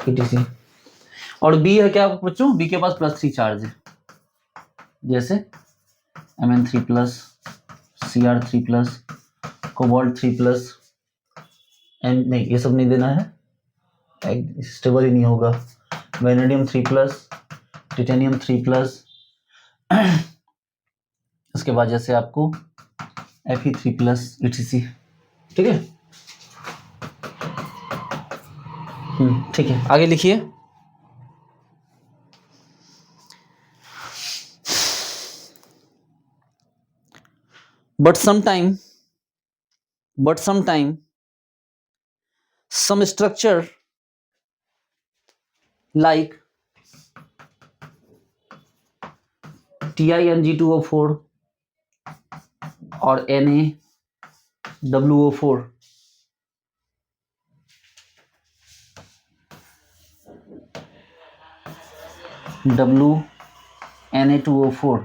ETC। और B है क्या बच्चों, B के पास +3 चार्ज है, जैसे Mn3+, Cr3+, Cobalt3+, नहीं ये सब नहीं देना है, स्टेबल ही नहीं होगा, वेनेडियम 3+, टिटेनियम 3+, उसके बाद जैसे आपको Fe3+, etc, ठीक है। ठीक है, आगे लिखिए। But sometime some structure like TiNG2O4 or NaWO4 Na2O4,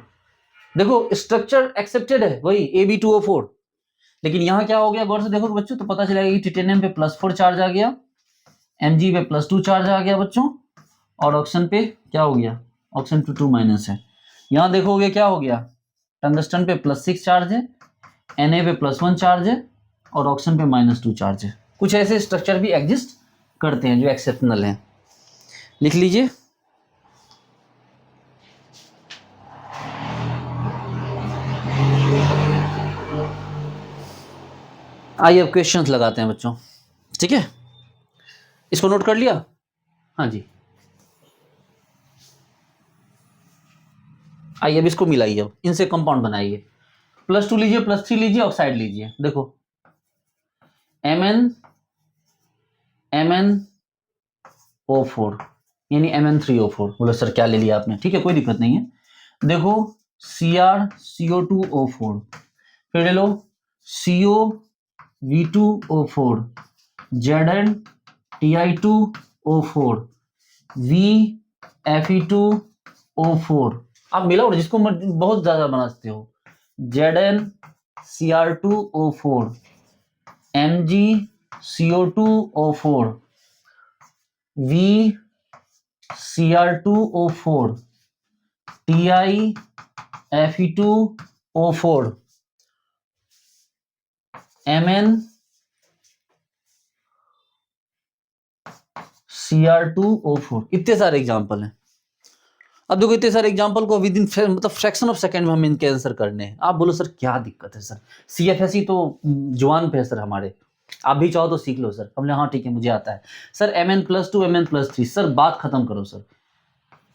देखो स्ट्रक्चर एक्सेप्टेड है वही Ab2O4, लेकिन यहाँ क्या हो गया गौर से देखो बच्चों तो पता चलेगा कि टिटेनियम पे +4 चार्ज आ गया, Mg पे +2 चार्ज आ गया बच्चों, और ऑक्सीजन पे क्या हो गया, ऑक्सीजन पे 2- है। यहाँ देखोगे क्या हो गया, टंगस्टन पे +6 चार्ज है, Na पे +1 चार्ज है और ऑक्सीजन पे -2 चार्ज है। कुछ ऐसे स्ट्रक्चर भी एग्जिस्ट करते हैं जो एक्सेप्शनल हैं। लिख लीजिए। आइए अब क्वेश्चंस लगाते हैं बच्चों, ठीक है, इसको नोट कर लिया। हाँ जी, आइए अब इसको मिलाइए, अब इनसे कंपाउंड बनाइए। +2 लीजिए, +3 लीजिए, ऑक्साइड लीजिए। देखो MnO4 यानी Mn3O4। बोलो सर क्या ले लिया आपने? ठीक है, कोई दिक्कत नहीं है। देखो CrCO2O4, फिर ले लो COV2O4, ZnTi2O4, VFe2O4। आप मिलाओ जिसको बहुत ज्यादा बना सकते हो। ZnCr2O4, MgCO2O4, VCr2O4, TiFe2O4, MnCr2O4। इतने सारे एग्जाम्पल हैं। अब देखो इतने सारे एग्जाम्पल को विद इन मतलब फ्रैक्शन ऑफ सेकंड में हमें इनके आंसर करने हैं। आप बोलो सर क्या दिक्कत है सर, CFSE तो जुबान पे है सर हमारे, आप भी चाहो तो सीख लो सर। हमने हाँ ठीक है मुझे आता है सर। Mn+2 Mn+3, सर बात खत्म करो सर।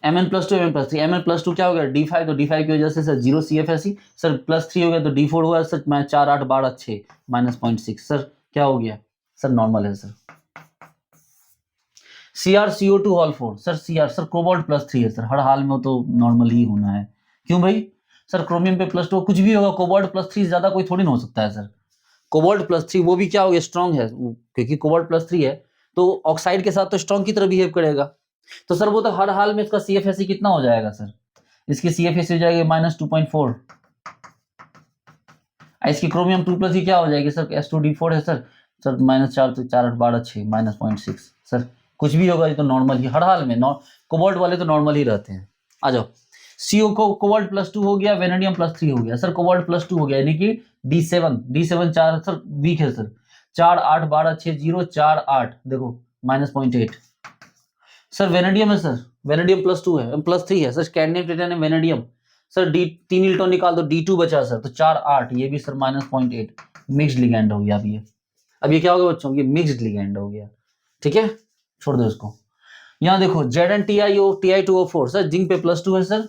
Mn+2 Mn+3, Mn+2 क्या हो गया D5, तो D5 की वजह से सर 0 CFSE, सर +3 हो गया तो D4 हुआ सर, 4 8 12 6 -0.6, सर क्या हो गया सर? नॉर्मल है sir. CrCO2 sir Cr sir cobalt +3 है सर, हर हाल में वो तो नॉर्मल ही होना है। क्यों भाई? सर क्रोमियम पे +2 कुछ भी होगा, कोबाल्ट +3 से ज्यादा कोई थोड़ी ना हो सकता है सर। कोबाल्ट +3 वो भी क्या हो गया? स्ट्रॉन्ग है, क्योंकि कोबाल्ट +3 है तो ऑक्साइड के साथ तो स्ट्रॉन्ग की तरह बिहेव करेगा। तो सर वो तो हर हाल में इसका CFSE कितना हो जाएगा सर? इसकी CFSE हो जाएगी -2.4। इसकी क्रोमियम 2+ की क्या हो जाएगी सर? S2D4 है सर, सर -4 तो 4 8 12 6 -0.6। सर कुछ भी होगा ये तो नॉर्मल ही, हर हाल में कोबाल्ट वाले तो नॉर्मल ही रहते हैं। आ जाओ, CO को कोबाल्ट +2 हो गया, वेनेडियम +3 हो गया सर, कोबाल्ट +2 हो गया यानी कि D7 4 सर वीक है सर, 4 8 12 6 0 4 8 देखो -0.8। सर वेनेडियम है सर, वेनेडियम +2 है, +3 है sir, scandium titanium vanadium sir, D 3 electron निकाल दो, D2 बचा सर, तो 4 8 ये भी सर -0.8। मिक्स्ड लिगैंड हो गया। अब ये क्या हो गया बच्चों? ये मिक्स्ड लिगैंड हो गया। ठीक है, छोड़ दो इसको। यहाँ देखो ZnTi2O4 सर, जिंक पे +2 है सर,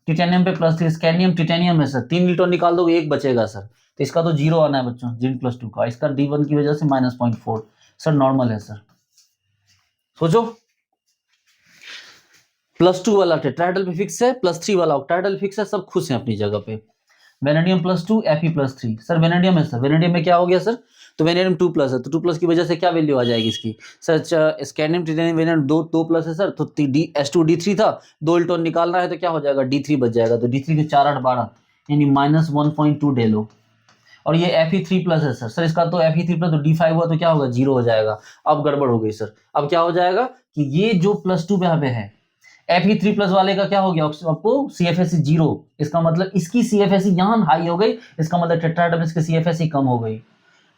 टिटेनियम पे +3, स्कैंडियम टिटेनियम है सर, 3 इलेक्ट्रॉन निकाल दो एक बचेगा सर, तो इसका तो 0 आना है बच्चों, जिंक +2 का। इसका D1 की वजह से -0.4 सर, नॉर्मल है सर। सोचो, +2 वाला टेट्राहेड्रल पे फिक्स है, +3 वाला ऑक्टाहेड्रल फिक्स है, सब खुश हैं अपनी जगह पे। वेनेडियम +2 Fe+3 सर, वेनेडियम है सर, वेनेडियम में क्या हो गया सर? तो वेनेडियम 2+ है, तो 2+ की वजह से क्या वैल्यू आ जाएगी इसकी सर? स्कैंडियम टिटेनियम वेनेडियम 2+ है सर, तो S2D3 था, 2 इलेक्ट्रॉन निकालना है तो क्या हो जाएगा? D3 बच जाएगा, तो D3 के 4 8 12 यानी -1.2 डेलो। और ये Fe3+ है सर, इसका तो Fe3+ तो D5 हुआ तो क्या होगा? 0 हो जाएगा। अब गड़बड़ हो गई सर, अब क्या हो जाएगा कि ये जो +2 यहाँ पे है, Fe3+ वाले का क्या हो गया? आपको CFSE 0, इसका मतलब इसकी CFSE यहाँ हाई हो गई, इसका मतलब टेट्राहेड्रल में इसकी CFSE कम हो गई।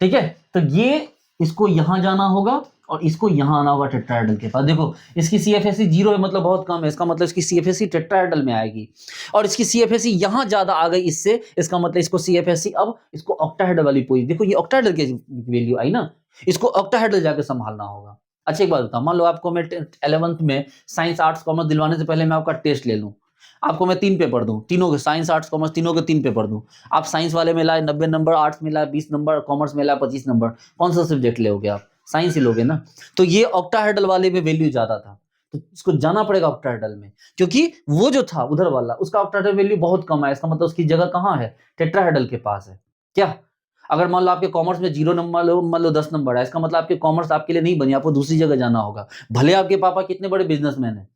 ठीक है, तो ये इसको यहां जाना होगा और इसको यहां आना होगा टेट्राहेड्रल के पास। देखो इसकी CFSE 0 है, मतलब बहुत कम है, इसका मतलब इसकी CFSE टेट्राहेड्रल में आएगी, और इसकी CFSE यहां ज्यादा आ गई इससे, इसका मतलब इसको CFSE अब इसको ऑक्टाहेड्रल वाली पोजीशन, देखो ये ऑक्टाहेड्रल की वैल्यू आई ना, इसको ऑक्टाहेड्रल जाके संभालना होगा। अच्छा एक बात बताओ, मान लो आपको मैं 11th में साइंस आर्ट्स कॉमर्स दिलवाने से पहले मैं आपका टेस्ट ले लूं, आपको मैं 3 पेपर दूं, तीनों के साइंस आर्ट्स कॉमर्स तीनों के 3 पेपर दूं, आप साइंस वाले में लाए 90 नंबर, आर्ट्स में लाए 20 नंबर, कॉमर्स में लाए 25 नंबर, कौन सा सब्जेक्ट लोगे आप? साइंस ही लोगे ना। तो ये ऑक्टाहेड्रल वाले में वैल्यू ज्यादा था, तो इसको जाना पड़ेगा ऑक्टाहेड्रल में, क्योंकि वो जो था उधर वाला उसका ऑक्टाहेड्रल वैल्यू बहुत कम है, इसका मतलब उसकी जगह कहाँ है? टेट्राहेड्रल के पास है। क्या अगर मान लो आपके कॉमर्स में 0 नंबर लो, मान लो 10 नंबर है, इसका मतलब आपके कॉमर्स आपके लिए नहीं बनी, आपको दूसरी जगह जाना होगा, भले आपके पापा कितने बड़े बिजनेसमैन है।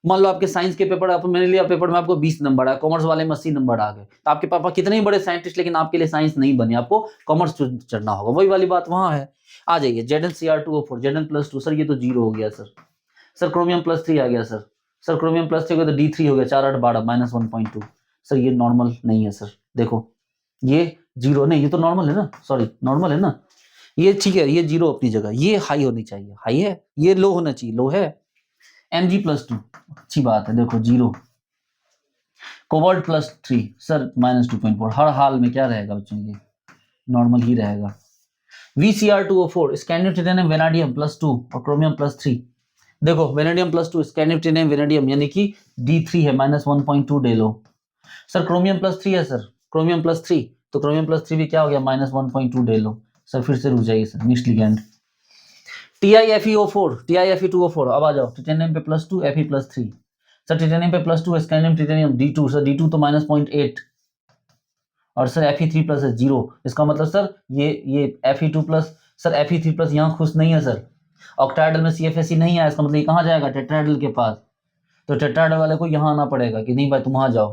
मान लो आपके साइंस के पेपर, आप मैंने लिया पेपर में आपको 20 नंबर है, कॉमर्स वाले में 80 नंबर आ गए, तो आपके पापा कितने ही बड़े साइंटिस्ट, लेकिन आपके लिए साइंस नहीं बनी, आपको कॉमर्स चढ़ना होगा। वही वाली बात वहां है। आ जाइए, ZnCr2O4, Zn+2 सर, ये तो 0 हो गया सर क्रोमियम +3 आ गया सर क्रोमियम +3 हो गया तो D3 हो गया, 4 8 12 -1.2 सर, ये नॉर्मल नहीं है सर। देखो ये जीरो नहीं, ये तो नॉर्मल है ना, सॉरी नॉर्मल है ना, ये ठीक है, ये जीरो अपनी जगह, ये हाई होनी चाहिए, हाई है, ये लो होना चाहिए, लो है। Mg+2 अच्छी बात है, देखो जीरो। कोबाल्ट +3 सर -2.4, हर हाल में क्या रहेगा बच्चों, ये नॉर्मल ही रहेगा। VCr2O4 स्कैंडियम टिटेनियम वेनाडियम +2 और क्रोमियम +3, देखो वेनेडियम +2 स्कैंडियम टिटेनियम वेनेडियम यानी कि D3 है, -1.2 डेलो। सर क्रोमियम +3 है सर, क्रोमियम +3, तो क्रोमियम +3 भी क्या हो गया, -1.2 डेलो। सर फिर से रुक जाइए sir, mixed ligand. TiFeO4 TiFe2O4, अब आ जाओ, टिटेनियम पे +2 Fe+3, सर टिटेनियम पे +2 scandium titanium D2, sir D2 तो -0.8, और सर Fe3+ है 0, इसका मतलब सर ये Fe2+, सर Fe3+ यहाँ खुश नहीं है सर, ऑक्टाहेड्रल में CFSE नहीं आया, इसका मतलब ये कहाँ जाएगा, टेट्राहेड्रल के पास, तो टेट्राहेड्रल वाले को यहाँ आना पड़ेगा कि नहीं भाई तुम वहाँ जाओ,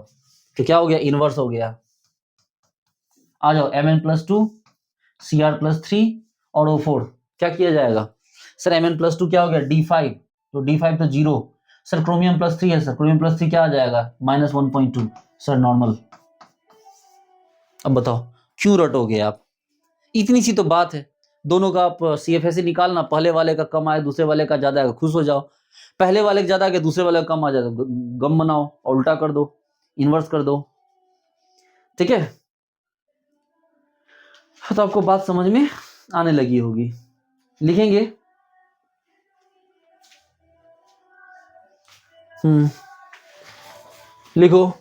तो क्या हो गया, इनवर्स हो गया। आ जाओ Mn+2 Cr+3 और O4, क्या किया जाएगा सर, Mn+2 क्या हो गया, D5, तो D5 तो 0, सर क्रोमियम +3 है सर, क्रोमियम +3 क्या आ जाएगा, -1.2, सर नॉर्मल। अब बताओ क्यों रटोगे आप, इतनी सी तो बात है, दोनों का आप CFSE निकालना, पहले वाले का कम आए दूसरे वाले का ज्यादा आएगा, खुश हो जाओ, पहले वाले का ज्यादा आ गया दूसरे वाले का कम आ जाएगा, गम बनाओ और उल्टा कर दो, इन्वर्स कर दो, ठीक है। तो आपको बात समझ में आने लगी होगी, लिखेंगे। लिखो,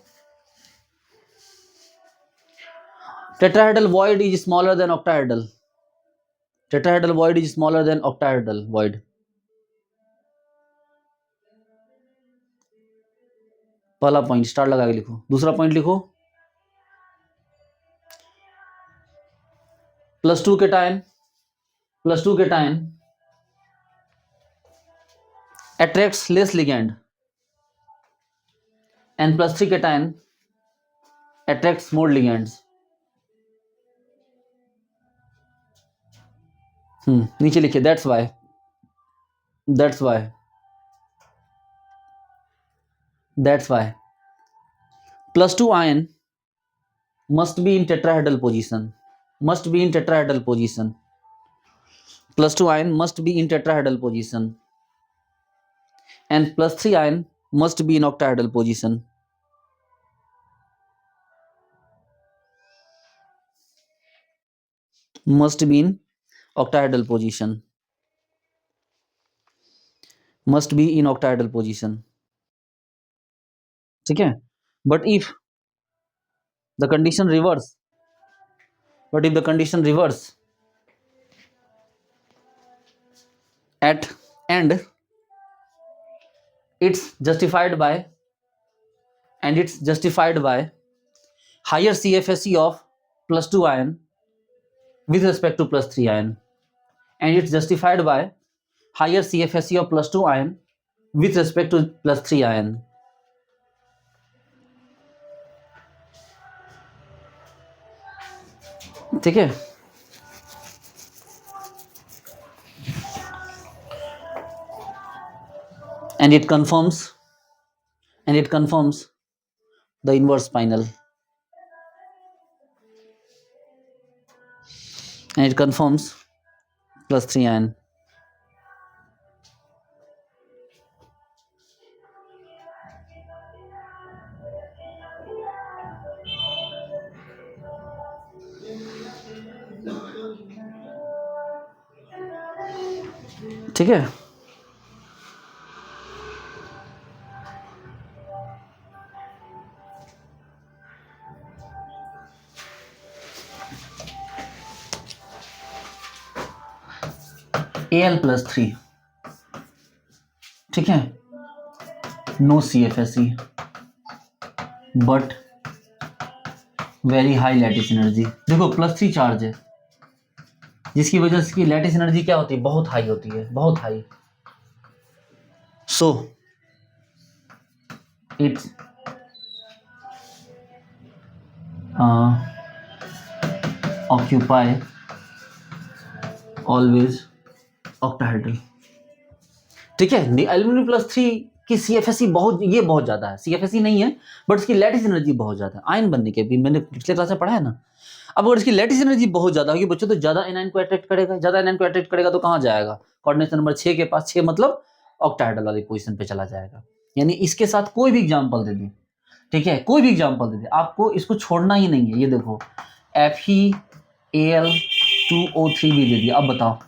tetrahedral void is smaller than octahedral, tetrahedral void is smaller than octahedral void। पहला पॉइंट स्टार लगा के लिखो, दूसरा पॉइंट लिखो, +2 के time attracts less ligand, and +3 के टाइम attracts more ligands। नीचे लिखिए, that's why +2 ion must be in tetrahedral position, +2 ion must be in tetrahedral position, and +3 ion must be in octahedral position। must be in octahedral position, ठीक है। but if the condition reverse at end, it's justified by higher CFSE of +2 ion with respect to +3 ion, and it's justified by higher CFSE of +2 ion with respect to +3 ion। ठीक है, and it confirms the inverse final, and it confirms +3 ion। ठीक है, Al+3, ठीक है, no CFSE but very high lattice energy. देखो +3 charge है, जिसकी वजह से इसकी लैटिस एनर्जी क्या होती है, बहुत हाई होती है, बहुत high. So it's occupy always octahedral, ठीक है। एल्यूमिनियम +3 की CFSE बहुत ज्यादा है, CFSE नहीं है बट उसकी लैटिस एनर्जी बहुत ज्यादा है, आयन बनने के भी मैंने पिछले क्लास में पढ़ा है ना, अब अगर इसकी लैटिस एनर्जी बहुत ज्यादा होगी बच्चों, तो ज्यादा एनाइन को अट्रैक्ट करेगा, ज्यादा एनाइन को अट्रैक्ट करेगा तो कहाँ जाएगा, कोऑर्डिनेशन नंबर 6 के पास। 6 मतलब ऑक्टाहेड्रल वाली पोजीशन पे चला जाएगा। यानी इसके साथ कोई भी एग्जांपल दे दी, ठीक है, कोई भी एग्जांपल दे दी, आपको इसको छोड़ना ही नहीं है। ये देखो FeAl2O3 भी दे दिया। अब बताओ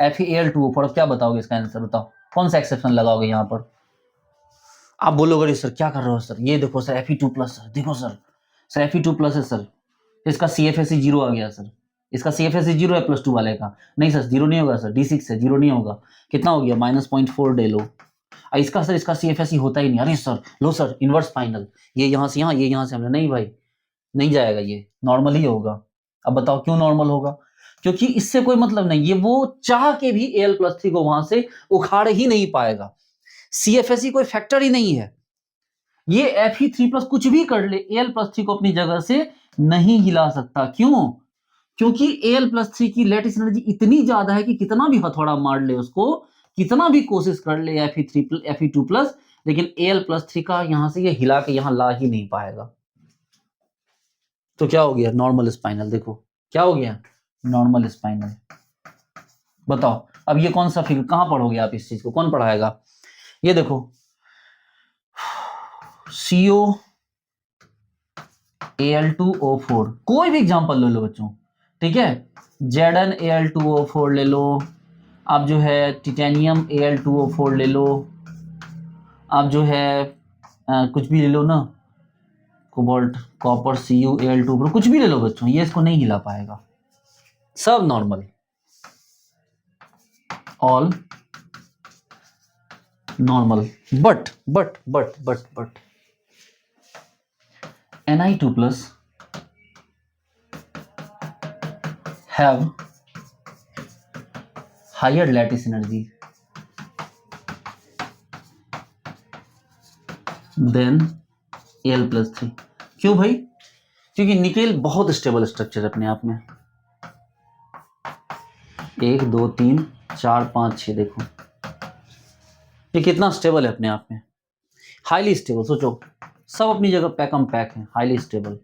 FeAl2O4, अब क्या बताओगे इसका आंसर, बताओ कौन सा एक्सेप्शन लगाओगे यहाँ पर। आप बोलोगे सर क्या कर रहे हो सर, ये देखो सर Fe2+, सर देखो सर Fe2+ है सर, इसका CFSE 0 आ गया सर, इसका CFSE 0 है +2 वाले का। नहीं सर 0 नहीं होगा सर, D6 है, 0 नहीं होगा। कितना हो गया, -0.4 ले लो। इसका सर, इसका CFSE होता ही नहीं। अरे सर लो सर इनवर्स फाइनल, ये यहाँ से यहाँ, ये यहाँ से हमने, नहीं भाई नहीं जाएगा, ये नॉर्मल ही होगा। अब बताओ क्यों नॉर्मल होगा, क्योंकि इससे कोई मतलब नहीं, ये वो चाह के भी Al+3 को वहां से उखाड़ ही नहीं पाएगा। CFSE कोई फैक्टर ही नहीं है। ये Fe3+ कुछ भी कर ले, Al+3 को अपनी जगह से नहीं हिला सकता। क्यों, क्योंकि Al+3 की लैटिस एनर्जी इतनी ज्यादा है कि कितना भी हथौड़ा मार ले उसको, कितना भी कोशिश कर ले Fe2+, लेकिन Al+3 का यहां से ये हिला के यहां ला ही नहीं पाएगा। तो क्या हो गया, नॉर्मल स्पाइनल। देखो क्या हो गया, नॉर्मल स्पाइनल। बताओ अब ये कौन सा फिगर, कहां पढ़ोगे आप इस चीज को, कौन पढ़ाएगा। ये देखो COAl2O4, कोई भी एग्जांपल ले लो बच्चों, ठीक है, ZnAl2O4 ले लो, आप जो है टिटेनियम Al2O4 ले लो, आप जो है कुछ भी ले लो ना, कोबाल्ट कॉपर CuAl2, कुछ भी ले लो बच्चों, ये इसको नहीं हिला पाएगा, सब normal, all normal. But Ni2+ have higher lattice energy than Al+3। क्यों भाई, क्योंकि निकेल बहुत स्टेबल स्ट्रक्चर है अपने आप में। 1 2 3 4 5 6, देखो ये कितना स्टेबल है अपने आप में, हाईली स्टेबल। सोचो सब अपनी जगह पैकम पैक है, हाईली स्टेबल,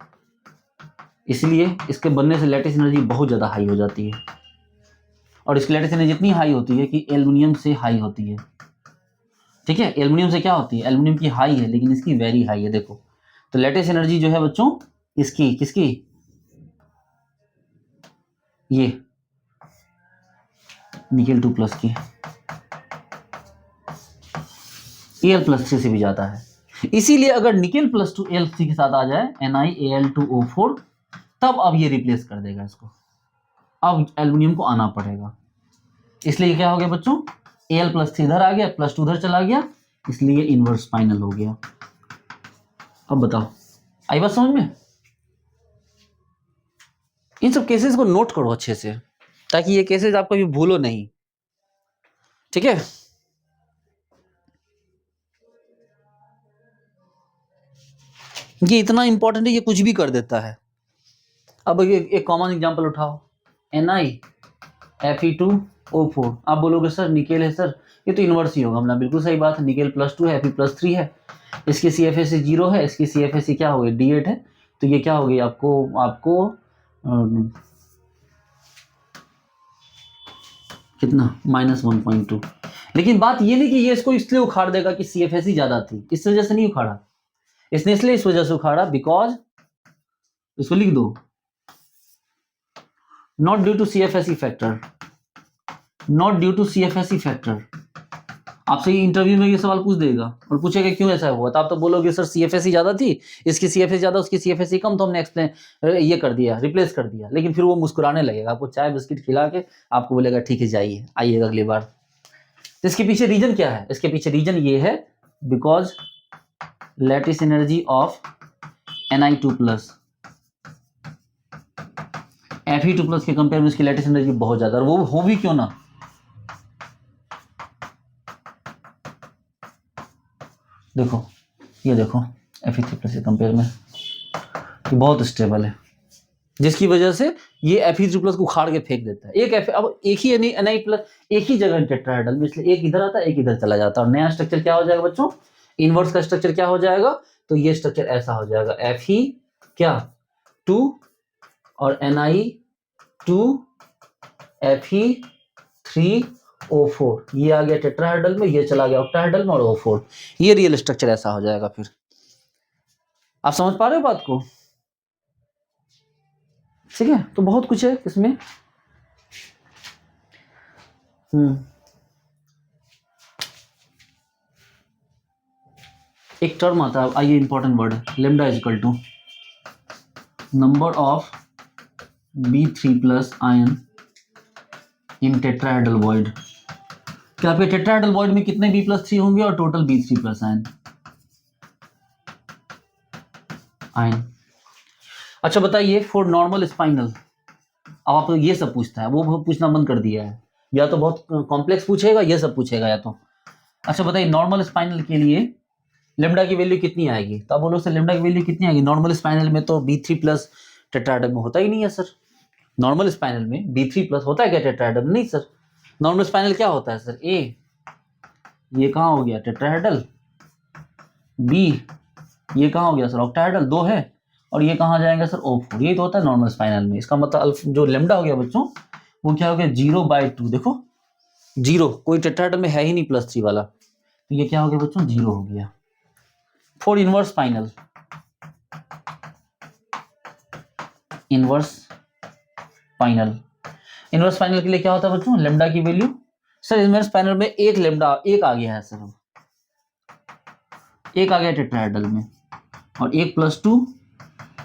इसलिए इसके बनने से लैटिस एनर्जी बहुत ज़्यादा हाई हो जाती है। और इसकी लैटिस एनर्जी इतनी हाई होती है कि एल्युमिनियम से हाई होती है, ठीक है, एल्युमिनियम से क्या होती है, एल्युमिनियम की हाई है लेकिन इसकी वेरी हाई है। देखो तो लैटिस एनर्जी जो है बच्चों इसकी, किसकी, ये Ni2+ की Al+3 से भी ज़्यादा है। इसीलिए अगर Ni+2 Al3 के साथ आ जाए NiAl2O4, तब अब ये रिप्लेस कर देगा इसको, अब एल्युमिनियम को आना पड़ेगा। इसलिए क्या हो गया बच्चों, Al+3 इधर आ गया, +2 उधर चला गया, इसलिए इनवर्स स्पाइनल हो गया। अब बताओ आई बात समझ में। इन सब केसेस को नोट करो अच्छे से, ताकि ये केसेस आप कभी भूलो नहीं, ठीक है। ये इतना इंपॉर्टेंट है, ये कुछ भी कर देता है। अब एक कॉमन एग्जांपल उठाओ, NiFe2O4, आप बोलोगे सर निकेल है सर, ये तो इनवर्स ही होगा। मतलब बिल्कुल सही बात है, निकेल +2 है, Fe+3 है, इसकी CFSE 0 है, इसकी CFSE क्या हो गई, D8 है, तो ये क्या हो गई आपको कितना, -1.2। लेकिन बात ये नहीं कि ये इसको इसलिए उखाड़ देगा कि CFSE ज्यादा थी, इस वजह से नहीं उखाड़ा इसने, इसलिए इस वजह से उखाड़ा बिकॉज, इसको लिख दो, not due to CFSE factor, not due to CFSE factor. आपसे इंटरव्यू में ये सवाल पूछ देगा और पूछेगा क्यों ऐसा हुआ, तो आप तो बोलोगे सर CFSE ज्यादा थी, इसकी CFSE ज्यादा, उसकी CFSE कम, तो हमने एक्सप्लेन ये कर दिया, रिप्लेस कर दिया। लेकिन फिर वो मुस्कुराने लगेगा, आपको चाय बिस्किट खिला के आपको बोलेगा ठीक है जाइए, आइएगा अगली बार। तो इसके पीछे रीजन क्या है, इसके पीछे रीजन ये है, because lattice energy of Ni2+, Fe2+ के कंपेयर में इसकी लैटिस एनर्जी बहुत ज्यादा, और वो हो भी क्यों ना। देखो ये देखो Fe3+ के कंपेयर में ये बहुत स्टेबल है, जिसकी वजह से ये Fe3+ को उखाड़ के फेंक देता है। अब एक ही Ni+, एक ही जगह टेट्राहेड्रल में, इसलिए एक इधर आता है एक इधर चला जाता है, और नया स्ट्रक्चर क्या हो जाएगा बच्चों, इनवर्स का स्ट्रक्चर क्या हो जाएगा, तो ये स्ट्रक्चर ऐसा हो जाएगा, Fe क्या 2 और Ni2Fe3O4, ये आ गया टेट्राहेड्रल में, ये चला गया ऑक्टाहेड्रल में और O4, ये रियल स्ट्रक्चर ऐसा हो जाएगा। फिर आप समझ पा रहे हो बात को? ठीक है, तो बहुत कुछ है इसमें। एक टर्म आता है, आइए important word, lambda is equal to number of B3+ ion in tetrahedral void. क्या आपके टेट्राहेड्रल वॉइड में कितने B+3 होंगे और टोटल B3+ आयन। अच्छा बताइए, फॉर नॉर्मल स्पाइनल, अब आपको ये सब पूछता है, वो पूछना बंद कर दिया है, या तो बहुत कॉम्प्लेक्स पूछेगा, ये सब पूछेगा या तो। अच्छा बताइए, नॉर्मल स्पाइनल के लिए लेमडा की वैल्यू कितनी आएगी? तो आप बोलो सर लेमडा की वैल्यू कितनी आएगी? नॉर्मल स्पाइनल में तो B3+ टेट्राहेड्रल में होता ही नहीं है सर। नॉर्मल स्पाइनल में B3+ होता है क्या टेट्राहेड्रल? नहीं सर। नॉर्मल स्पाइनल क्या होता है सर? ए, ये कहाँ हो गया टेट्राहेड्रल, बी, ये कहाँ हो गया सर ऑक्टाहेड्रल, 2 है, और ये कहाँ जाएगा सर O4, ये तो होता है नॉर्मल स्पाइनल में। इसका मतलब जो लेमडा हो गया बच्चों, वो क्या हो गया 0/2। देखो 0, कोई टेट्राहेड्रल में है ही नहीं +3 वाला, तो ये क्या हो गया बच्चों 0 हो गया। For inverse spinal, inverse spinal के लिए क्या होता है बच्चों? लेमडा की वैल्यू, सर इनवर्स स्पाइनल में एक लेमडा, एक आ गया है सर, एक आ गया टेट्राहेड्रल में, और 1+2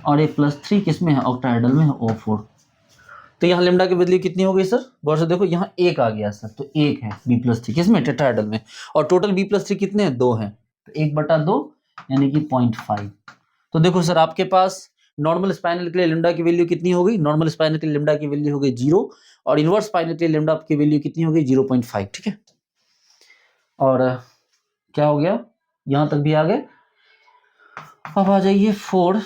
और 1+3 किसमें है? ऑक्टाहेड्रल में है, O4। तो यहाँ लेमडा की वैल्यू कितनी हो गई सर? गौर से देखो, यहाँ एक आ गया सर, तो एक है B+3 किसमें? टेट्राहेड्रल में, और टोटल B+3 कितने हैं? 2 हैं, तो 1/2 यानी कि 0.5। तो देखो सर आपके पास नॉर्मल स्पाइनल के लिए लेमडा की वैल्यू कितनी हो गई? नॉर्मल स्पाइनल के लिए लेमडा की वैल्यू हो गई 0, और इनवर्स स्पाइनल के लिए लेमडा की वैल्यू कितनी हो गई? 0.5। ठीक है, और क्या हो गया, यहां तक भी आ गए। अब आ जाइए फॉर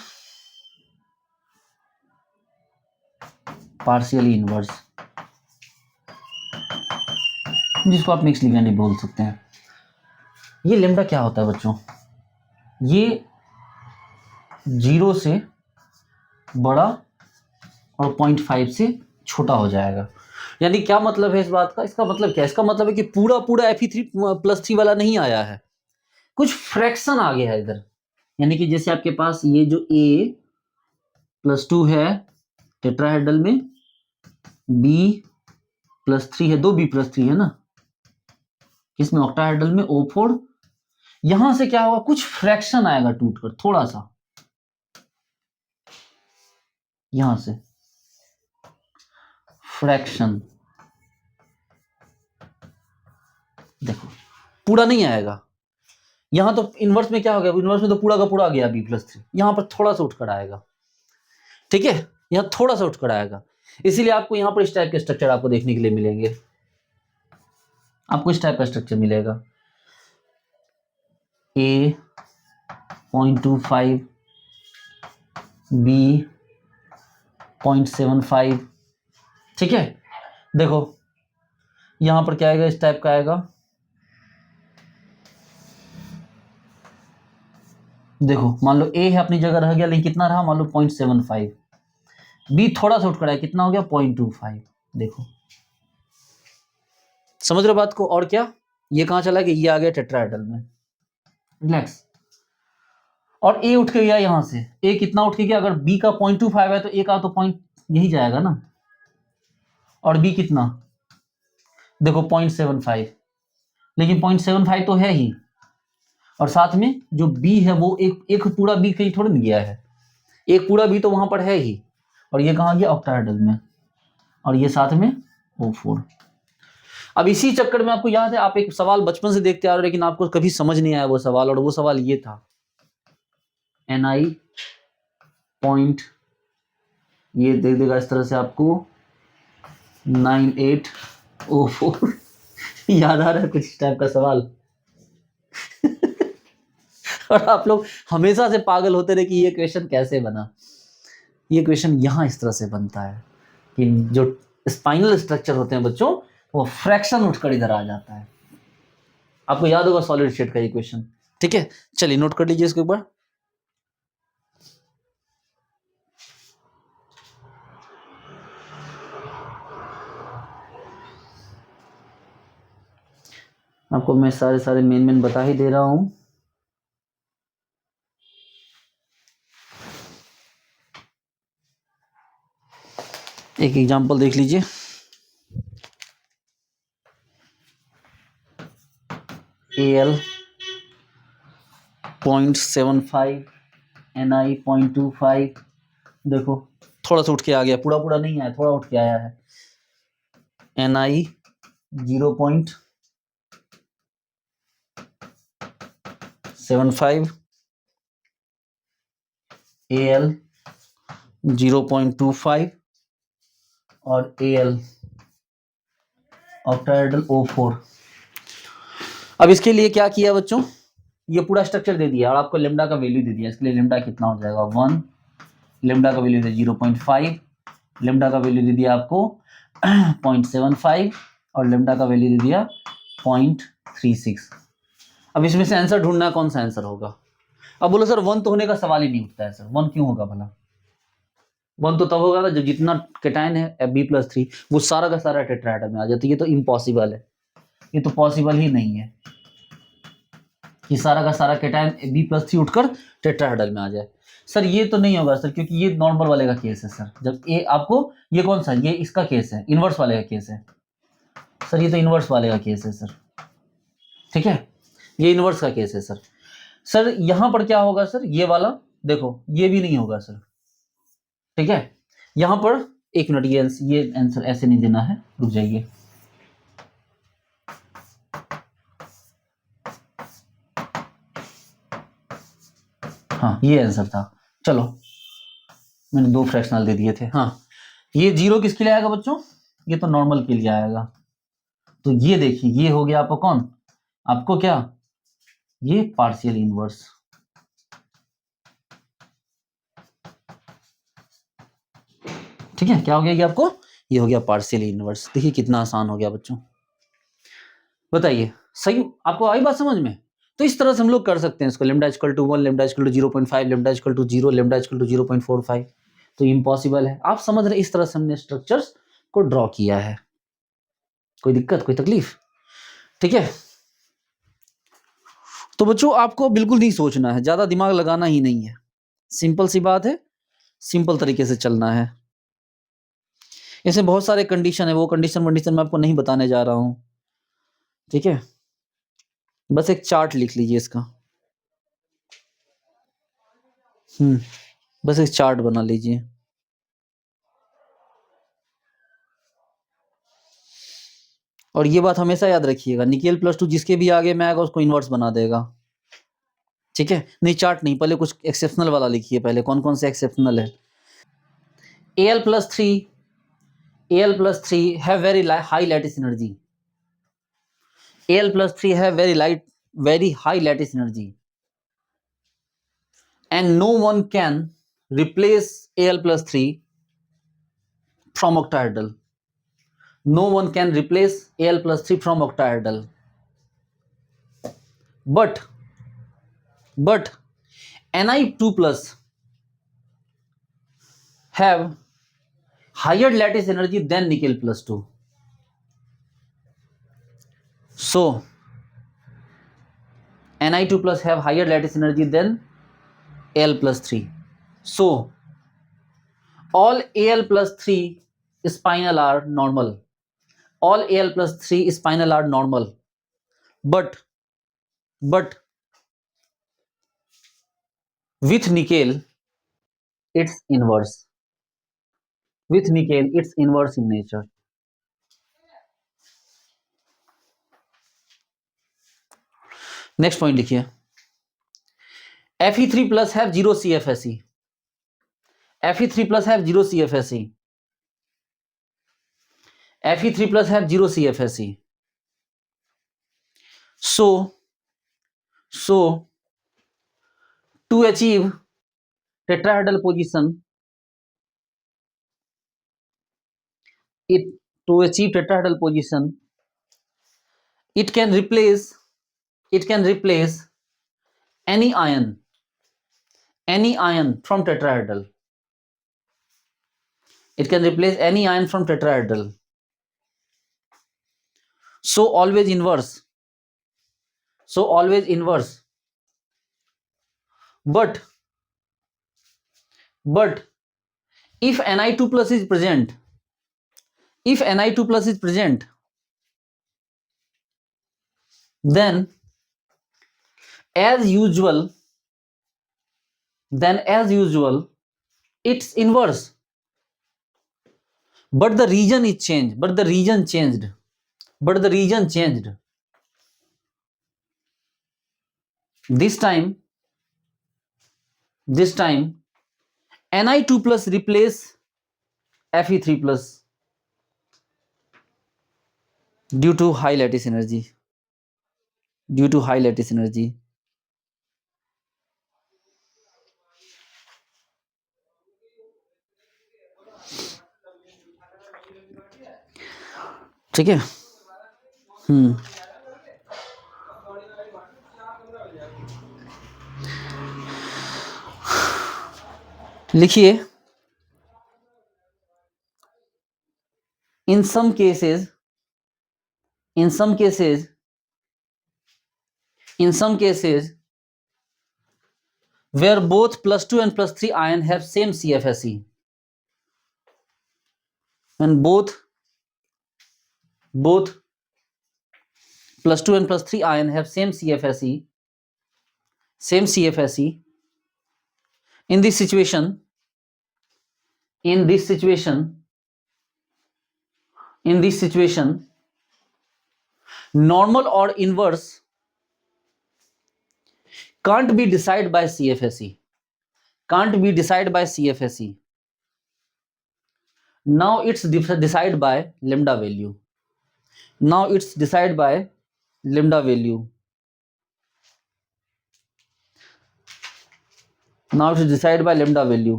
पार्शियली इनवर्स, जिसको आप मिक्स लिगेंड बोल सकते हैं। ये लेमडा क्या होता है बच्चों? ये 0 से बड़ा और 0.5 से छोटा हो जाएगा। यानी क्या मतलब है इस बात का? इसका मतलब क्या है? इसका मतलब है कि पूरा Fe3+3 वाला नहीं आया है, कुछ फ्रैक्शन आ गया है इधर। यानी कि जैसे आपके पास ये जो A+2 है टेट्राहेड्रल में, B+3 है, 2 B+3 है ना, किसमें? ऑक्टाहेड्रल में, O4। यहां से क्या होगा? कुछ फ्रैक्शन आएगा टूटकर, थोड़ा सा, यहां से फ्रैक्शन, देखो पूरा नहीं आएगा। यहां तो इनवर्स में क्या हो गया? इनवर्स में तो पूरा का पूरा आ गया B+3, यहां पर थोड़ा सा उठकर आएगा। ठीक है, यहां थोड़ा सा उठकर आएगा, इसीलिए आपको यहां पर इस टाइप के स्ट्रक्चर आपको देखने के लिए मिलेंगे। आपको इस टाइप का स्ट्रक्चर मिलेगा, A 0.25, B 0.75। ठीक है, देखो यहां पर क्या आएगा? इस टाइप का आएगा। देखो मान लो A है अपनी जगह रह गया, लेकिन कितना रहा? मान लो 0.75। B थोड़ा सा उठकर आया, कितना हो गया? 0.25। देखो समझ रहे हो बात को? और क्या, ये कहां चला गया? ये आ गया टेट्राहेड्रल में, रिलैक्स। और A उठ के गया यहां से, A कितना उठ के गया? अगर B का 0.25 है तो A का तो पॉइंट यही जाएगा ना, और B कितना? देखो 0.75, लेकिन 0.75 तो है ही, और साथ में जो B है वो एक पूरा B कहीं थोड़ी नहीं गया है, एक पूरा B तो वहां पर है ही, और ये कहां गया? ऑक्टाहेड्रल में, और ये साथ में O4। अब इसी चक्कर में आपको याद है, आप एक सवाल बचपन से देखते आ रहे हो, लेकिन आपको कभी समझ नहीं आया वो सवाल, और वो सवाल ये था, Ni पॉइंट, ये दे देगा इस तरह से आपको 98O4 याद आ रहा है कुछ इस टाइप का सवाल? और आप लोग हमेशा से पागल होते रहे कि ये क्वेश्चन कैसे बना। ये क्वेश्चन यहां इस तरह से बनता है कि जो स्पाइनल स्ट्रक्चर होते हैं बच्चों, वो फ्रैक्शन उठकर इधर आ जाता है। आपको याद होगा सॉलिड स्टेट का ये क्वेश्चन। ठीक है, चलिए नोट कर लीजिए इसको एक बार। आपको मैं सारे मेन बता ही दे रहा हूं। एक एग्जांपल देख लीजिए। Al 0.75, Ni 0.25। देखो थोड़ा सा उठ के आ गया, पूरा पूरा नहीं आया, थोड़ा उठ के आया है। Ni 0.75, Al 0.25 और Al ऑक्टाहेड्रल O4। अब इसके लिए क्या किया बच्चों, ये पूरा स्ट्रक्चर दे दिया और आपको लेमडा का वैल्यू दे दिया। इसके लिए लेमडा कितना हो जाएगा 1, लेमडा का वैल्यू दे 0.5, लेमडा का वैल्यू दे दिया आपको 0.75 और लेमडा का वैल्यू दे दिया 0.36। अब इसमें से आंसर ढूंढना, कौन सा आंसर होगा। अब बोलो सर 1 तो होने का सवाल ही नहीं उठता है। सर 1 क्यों होगा भला। 1 तो तब होगा ना जब जितना केटाइन है Ab+3 वो सारा का सारा टेट्राहेड्रल में आ जाता है। ये तो इम्पॉसिबल है, ये तो पॉसिबल ही नहीं है कि सारा का सारा केटाइन Ab+3 उठकर टेट्राहेड्रल में आ जाए। सर ये तो नहीं होगा सर, क्योंकि ये नॉर्मल वाले का केस है सर। जब ये आपको, ये कौन सा, ये इसका केस है, इनवर्स वाले का केस है सर। ये तो इनवर्स वाले का केस है सर, ठीक है, ये इनवर्स का केस है सर। सर यहां पर क्या होगा सर, ये वाला देखो ये भी नहीं होगा सर, ठीक है। यहां पर एक मिनट, ये आंसर ऐसे नहीं देना है, रुक जाइए। हाँ ये आंसर था, चलो मैंने 2 फ्रैक्शनल दे दिए थे। हाँ ये 0 किसके लिए आएगा बच्चों, ये तो नॉर्मल के लिए आएगा। तो ये देखिए ये हो गया आपको कौन, आपको क्या, ये पार्शियल इनवर्स। ठीक है, क्या हो गया ये आपको, ये हो गया पार्शियल इनवर्स। देखिए कितना आसान हो गया बच्चों, बताइए सही आपको आई बात समझ में। तो इस तरह से हम लोग कर सकते हैं इसको, lambda equal to 1, lambda equal to 0.5, lambda equal to 0, lambda equal to 0.45। तो इम्पॉसिबल है, आप समझ रहे, इस तरह से हमने स्ट्रक्चर्स को ड्रॉ किया है। कोई दिक्कत, कोई तकलीफ, ठीक है। तो बच्चों आपको बिल्कुल नहीं सोचना है, ज्यादा दिमाग लगाना ही नहीं है, सिंपल सी बात है, सिंपल तरीके से चलना है। इसमें बहुत सारे कंडीशन है, वो कंडीशन मैं आपको नहीं बताने जा रहा हूं, ठीक है। बस एक चार्ट लिख लीजिए इसका, बस एक चार्ट बना लीजिए। और ये बात हमेशा याद रखिएगा, निकेल +2 जिसके भी आगे में आएगा उसको इन्वर्स बना देगा, ठीक है। नहीं चार्ट नहीं, पहले कुछ एक्सेप्शनल वाला लिखिए, पहले कौन कौन से एक्सेप्शनल है। Al+3 have very high lattice energy. Al+3 have very high lattice energy, and no one can replace Al+3 from octahedral. No one can replace Al+3 from octahedral. But Ni2 plus have higher lattice energy than Nickel+2. So Ni2 plus have higher lattice energy than Al+3. So all Al+3 spinal are normal. All Al+3 spinal are normal. But with nickel, it's inverse. With nickel, it's inverse in nature. Next point लिखिए, Fe3 plus have 0 CFSE. Fe3 plus have 0 CFSE. Fe3 plus have 0 CFSE. So to achieve tetrahedral position, it can replace any ion from tetrahedral. It can replace any ion from tetrahedral. So always inverse. so always inverse. But if Ni2 plus is present, then as usual it's inverse, but the region is changed, this time Ni2 plus replace Fe3 plus due to high lattice energy. ठीक है। लिखिए, in some cases where both +2 and +3 ion have same CFSE, when both +2 and +3 ion have same CFSE, in this situation normal or inverse can't be decided by CFSE. Now it's decided by lambda value.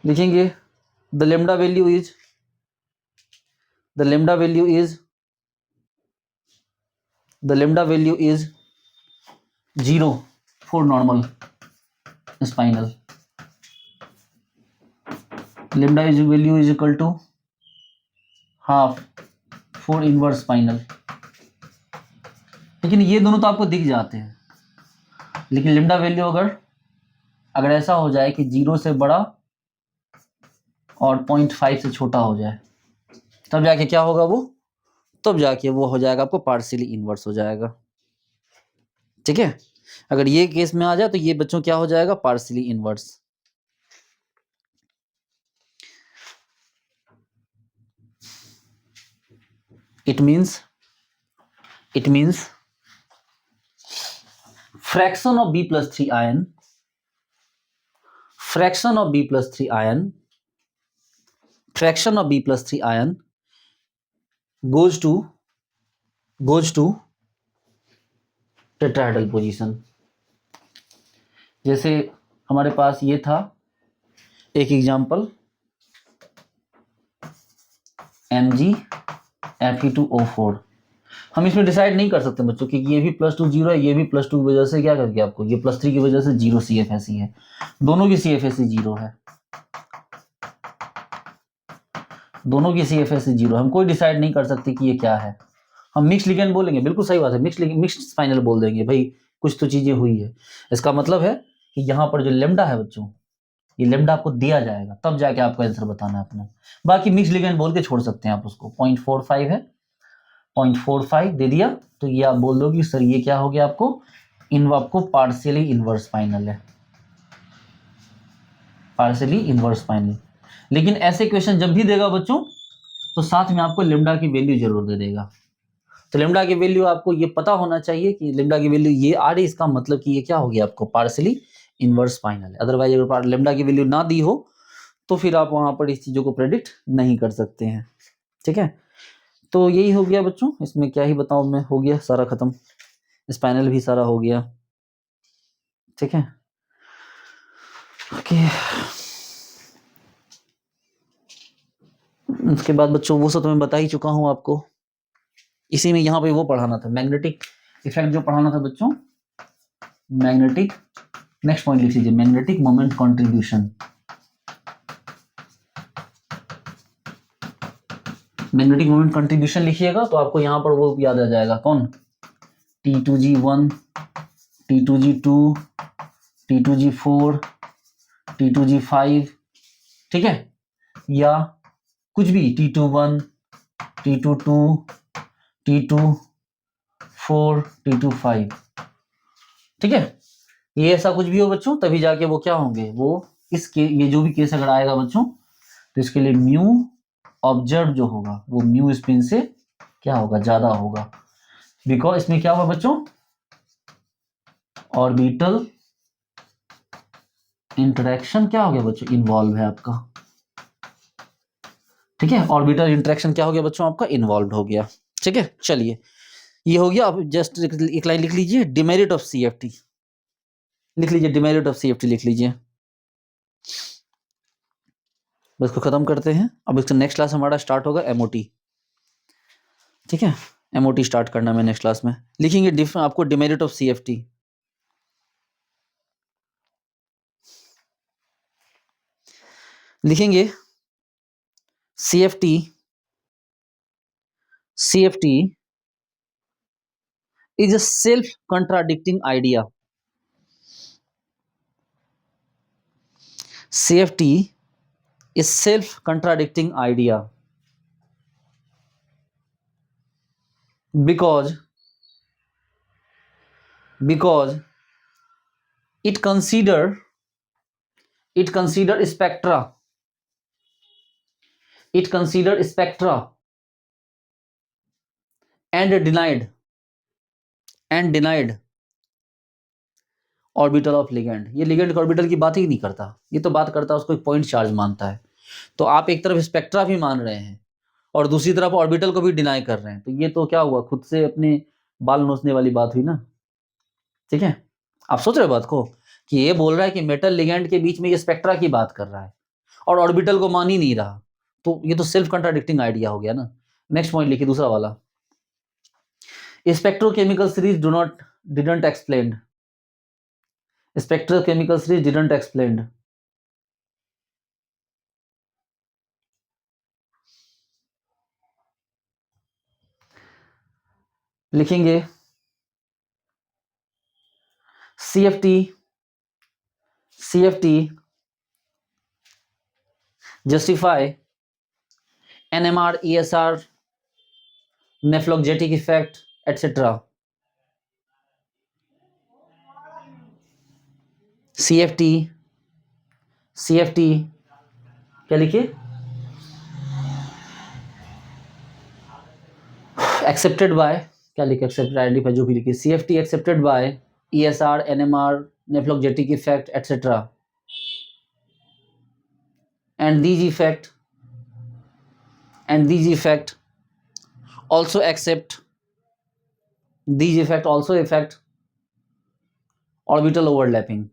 लिखेंगे the lambda value is 0 for normal spinal. Lambda value is equal to half for inverse spinal. लेकिन ये दोनों तो आपको दिख जाते हैं, लेकिन lambda value अगर ऐसा हो जाए कि 0 से बड़ा और 0.5 से छोटा हो जाए, तब जाके क्या होगा वो हो जाएगा आपको पार्शियली इनवर्स हो जाएगा। ठीक है, अगर ये केस में आ जाए तो ये बच्चों क्या हो जाएगा, partially inverse. it means fraction of B plus 3 ion goes to tetrahedral position। जैसे हमारे पास ये था एक एग्जांपल Mg Fe2O4। हम इसमें डिसाइड नहीं कर सकते बच्चों कि ये भी +2 0 है, ये भी +2 की वजह से क्या करके आपको ये +3 की वजह से 0 CFSE है, दोनों की CFSE 0 है, हम कोई डिसाइड नहीं कर सकते कि ये क्या है। हम मिक्स लिगेंड बोलेंगे, बिल्कुल सही बात है, मिक्स स्पाइनल बोल देंगे, भाई कुछ तो चीजें हुई है। इसका मतलब है कि यहाँ पर जो लेमडा है बच्चों, ये लेमडा आपको दिया जाएगा, तब जाके आपको आंसर बताना है अपना। बाकी मिक्स लिगेंड बोल के छोड़ सकते हैं आप उसको। 0.45 है, 0.45 दे दिया तो ये आप बोल दो कि सर ये क्या हो गया आपको पार्शियली इनवर्स स्पाइनल है, लेकिन ऐसे क्वेश्चन जब भी देगा बच्चों तो साथ में आपको लेमडा की वैल्यू जरूर दे देगा। तो लेमडा की वैल्यू आपको ये पता होना चाहिए कि लेमडा की वैल्यू ये आ रही, इसका मतलब कि ये क्या हो गया आपको पार्शियली इनवर्स स्पाइनल है। अदरवाइज अगर लेमडा की वैल्यू ना दी हो तो फिर आप वहां पर इस चीजों को प्रेडिक्ट नहीं कर सकते हैं। ठीक है, तो यही हो गया बच्चों, इसमें क्या ही बताऊं मैं, हो गया सारा खत्म, स्पाइनल भी सारा हो गया। ठीक है, ओके। उसके बाद बच्चों वो सब तो मैं बता ही चुका हूं आपको। इसी में यहाँ पे वो पढ़ाना था, मैग्नेटिक इफेक्ट जो पढ़ाना था बच्चों, मैग्नेटिक, नेक्स्ट पॉइंट लिख लीजिए, magnetic moment contribution. Magnetic moment contribution लिखिएगा तो आपको यहाँ पर वो याद आ जाएगा, कौन, T2G1, T2G2, T2G4, T2G5, ठीक है, या कुछ भी T21, T22, T24, T25, ठीक है, ये ऐसा कुछ भी हो बच्चों, तभी जाके वो क्या होंगे, वो इसके ये जो भी केस अगर आएगा बच्चों, तो इसके लिए म्यू ऑब्जर्व जो होगा वो म्यू स्पिन से क्या होगा, ज्यादा होगा, बिकॉज इसमें क्या होगा बच्चों, ऑर्बिटल इंटरेक्शन क्या हो गया बच्चों, इन्वॉल्व है आपका, ठीक है, ऑर्बिटल इंटरेक्शन क्या हो गया बच्चों, आपका इन्वॉल्व हो गया, ठीक है। चलिए ये हो गया, आप जस्ट एक लाइन लिख लीजिए, डिमेरिट ऑफ CFT लिख लीजिए, डिमेरिट ऑफ CFT लिख लीजिए, इसको खत्म करते हैं। अब इसका नेक्स्ट क्लास हमारा स्टार्ट होगा MOT, ठीक है, MOT स्टार्ट करना है नेक्स्ट क्लास में, लिखेंगे आपको डिमेरिट ऑफ CFT, लिखेंगे CFT is a self contradicting idea. CFT is self contradicting idea because it consider spectra, and denied orbital of ligand. ये लिगेंड ऑर्बिटल की बात ही नहीं करता, ये तो बात करता है उसको एक पॉइंट चार्ज मानता है। तो आप एक तरफ स्पेक्ट्रा भी मान रहे हैं और दूसरी तरफ ऑर्बिटल को भी डिनाई कर रहे हैं, तो ये तो क्या हुआ, खुद से अपने बाल नोचने वाली बात हुई ना, ठीक है। आप सोच रहे हो बात को कि ये बोल रहा है कि मेटल लिगेंड के बीच में ये स्पेक्ट्रा की बात कर रहा है और ऑर्बिटल को मान ही नहीं रहा, तो ये तो सेल्फ कंट्राडिक्टिंग आइडिया हो गया ना। नेक्स्ट पॉइंट लिखिए, दूसरा वाला, spectrochemical series didn't explained, spectrochemical series didn't explained, लिखेंगे CFT justify NMR, ESR, nephlogetic effect etc. CFT क्या लिखिए, एक्सेप्टेड बाय, क्या लिखे, एक्सेप्टेड आइडेंटिफाई, जो भी लिखिए, CFT accepted by ESR, NMR, nephlogetic effect etc. and these effect also affect orbital overlapping.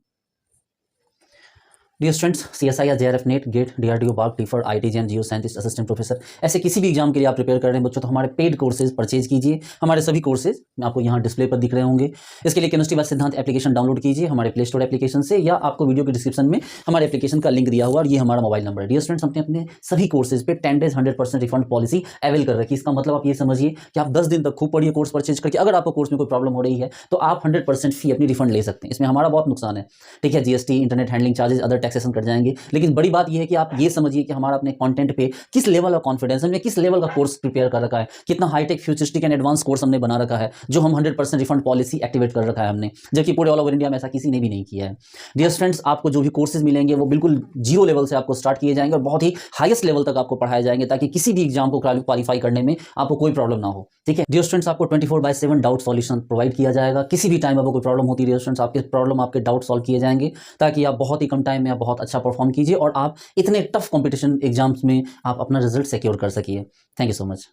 Dear students, CSI या JRF NET, GATE, DRDO, बाग, टीफर, IIT-JEM, geo scientist, assistant professor, ऐसे किसी भी एग्जाम के लिए आप प्रिपेयर कर रहे हैं बच्चों, तो हमारे पेड कोर्सेज परचेज कीजिए। हमारे सभी कोर्सेज आपको यहाँ डिस्प्ले पर दिख रहे होंगे। इसके लिए केमिस्ट्री बाय सिद्धांत एप्लीकेशन डाउनलोड कीजिए हमारे प्ले स्टोर एप्लीकेशन से, या आपको वीडियो के डिस्क्रिप्शन में हमारे एप्लीकेशन का लिंक दिया हुआ और ये हमारा मोबाइल नंबर है। डियर स्टूडेंट्स, हमने अपने सभी कोर्सेज पे 10 डेज 100% रिफंड पॉलिसी अवेल कर रखी है। इसका मतलब आप ये समझिए कि आप 10 दिन तक खूब पढ़िए कोर्स परचेज करके, अगर आपको कोर्स में कोई प्रॉब्लम हो रही है तो आप 100% फी अपनी रिफंड ले सकते हैं। इसमें हमारा बहुत नुकसान है, ठीक है, GST, internet handling charges, other taxation cut जाएंगे, लेकिन बड़ी बात यह है कि आप ये समझिए कि हमारा अपने कंटेंट पे किस लेवल का कॉन्फिडेंस, हमने किस लेवल का कोर्स प्रिपेयर कर रखा है, कितना hi tech, futuristic and advance course हमने बना रखा है, जो हम 100% रिफंड पॉलिसी एक्टिवेट कर रखा है हमने, जबकि पूरे ऑल ओवर इंडिया में ऐसा किसी ने भी नहीं किया है। डियर फ्रेंड्स, आपको जो भी कोर्सेज मिलेंगे वो बिल्कुल जीरो लेवल से आपको स्टार्ट किए जाएंगे और बहुत ही हाईएस्ट लेवल तक आपको पढ़ाए जाएंगे, ताकि किसी भी एग्जाम को क्वालिफाई करने में आपको कोई प्रॉब्लम ना हो, ठीक है। डियर स्टूडेंट्स, आपको 24/7 डाउट सॉल्यूशन प्रोवाइड किया जाएगा। किसी भी टाइम आपको कोई प्रॉब्लम होती है डियर स्टूडेंट्स, आपके प्रॉब्लम, आपके डाउट सॉल्व किए जाएंगे, ताकि आप बहुत ही कम टाइम में आप बहुत अच्छा परफॉर्म कीजिए और आप इतने टफ कंपटीशन एग्जाम्स में आप अपना रिजल्ट सिक्योर कर सकिए। Thank you so much.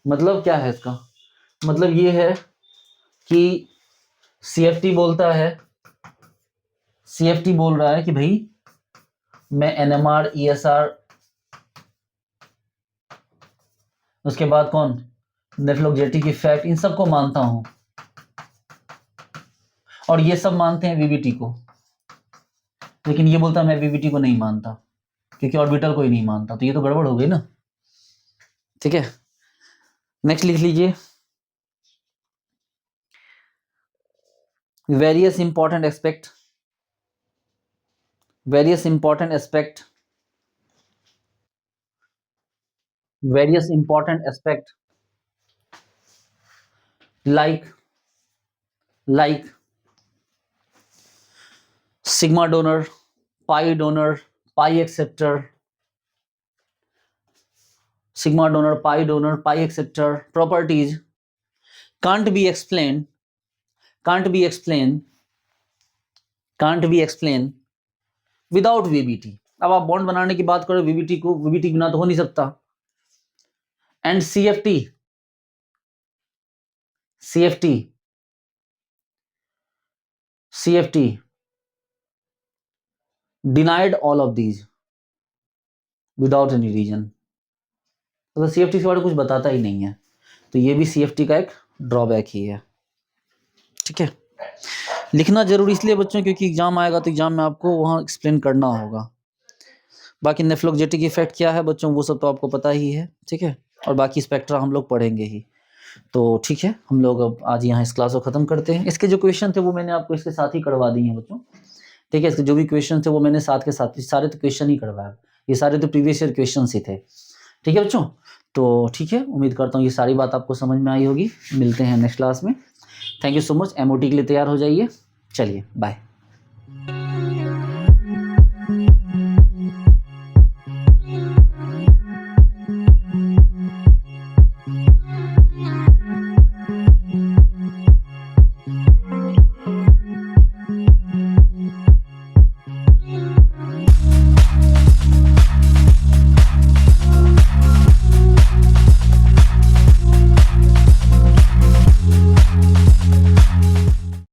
मतलब क्या है इसका मतलब, ये है कि CFT बोल रहा है कि भाई मैं NMR, ESR, उसके बाद कौन, नेफ्लोजेटिक इफेक्ट, इन सबको मानता हूं, और ये सब मानते हैं VBT को, लेकिन ये बोलता मैं VBT को नहीं मानता क्योंकि ऑर्बिटल को ही नहीं मानता, तो ये तो गड़बड़ हो गई ना, ठीक है। नेक्स्ट लिख लीजिए, various important aspect, various important aspect, various important aspect like sigma donor, pi acceptor, sigma donor, pi acceptor properties can't be explained, can't be explained, can't be explained without VBT. अब आप bond बनाने की बात करो VBT को, VBT बिना तो हो नहीं सकता। And CFT, CFT, CFT denied all of these without any reason. तो सीएफटी के बारे में कुछ बताता ही नहीं है, तो ये भी सीएफटी का एक ड्रॉबैक ही है। ठीक है, लिखना जरूरी इसलिए बच्चों क्योंकि एग्जाम आएगा तो एग्जाम में आपको वहाँ एक्सप्लेन करना होगा। बाकी नेफ्लोजेटिक इफेक्ट क्या है बच्चों वो सब तो आपको पता ही है। ठीक है, और बाकी स्पेक्ट्रा हम लोग पढ़ेंगे ही। तो ठीक है, हम लोग अब आज यहाँ इस क्लास को खत्म करते हैं। इसके जो क्वेश्चन थे वो मैंने आपको इसके साथ ही करवा दिए हैं बच्चों। ठीक है, इसके जो भी क्वेश्चन थे वो मैंने साथ के साथ, सारे तो क्वेश्चन ही करवाया, ये सारे तो प्रीवियस ईयर क्वेश्चन ही थे। ठीक है बच्चों, तो ठीक है, उम्मीद करता हूँ ये सारी बात आपको समझ में आई होगी। मिलते हैं नेक्स्ट क्लास में। Thank you so much. MOT के लिए तैयार हो जाइए। चलिए बाय।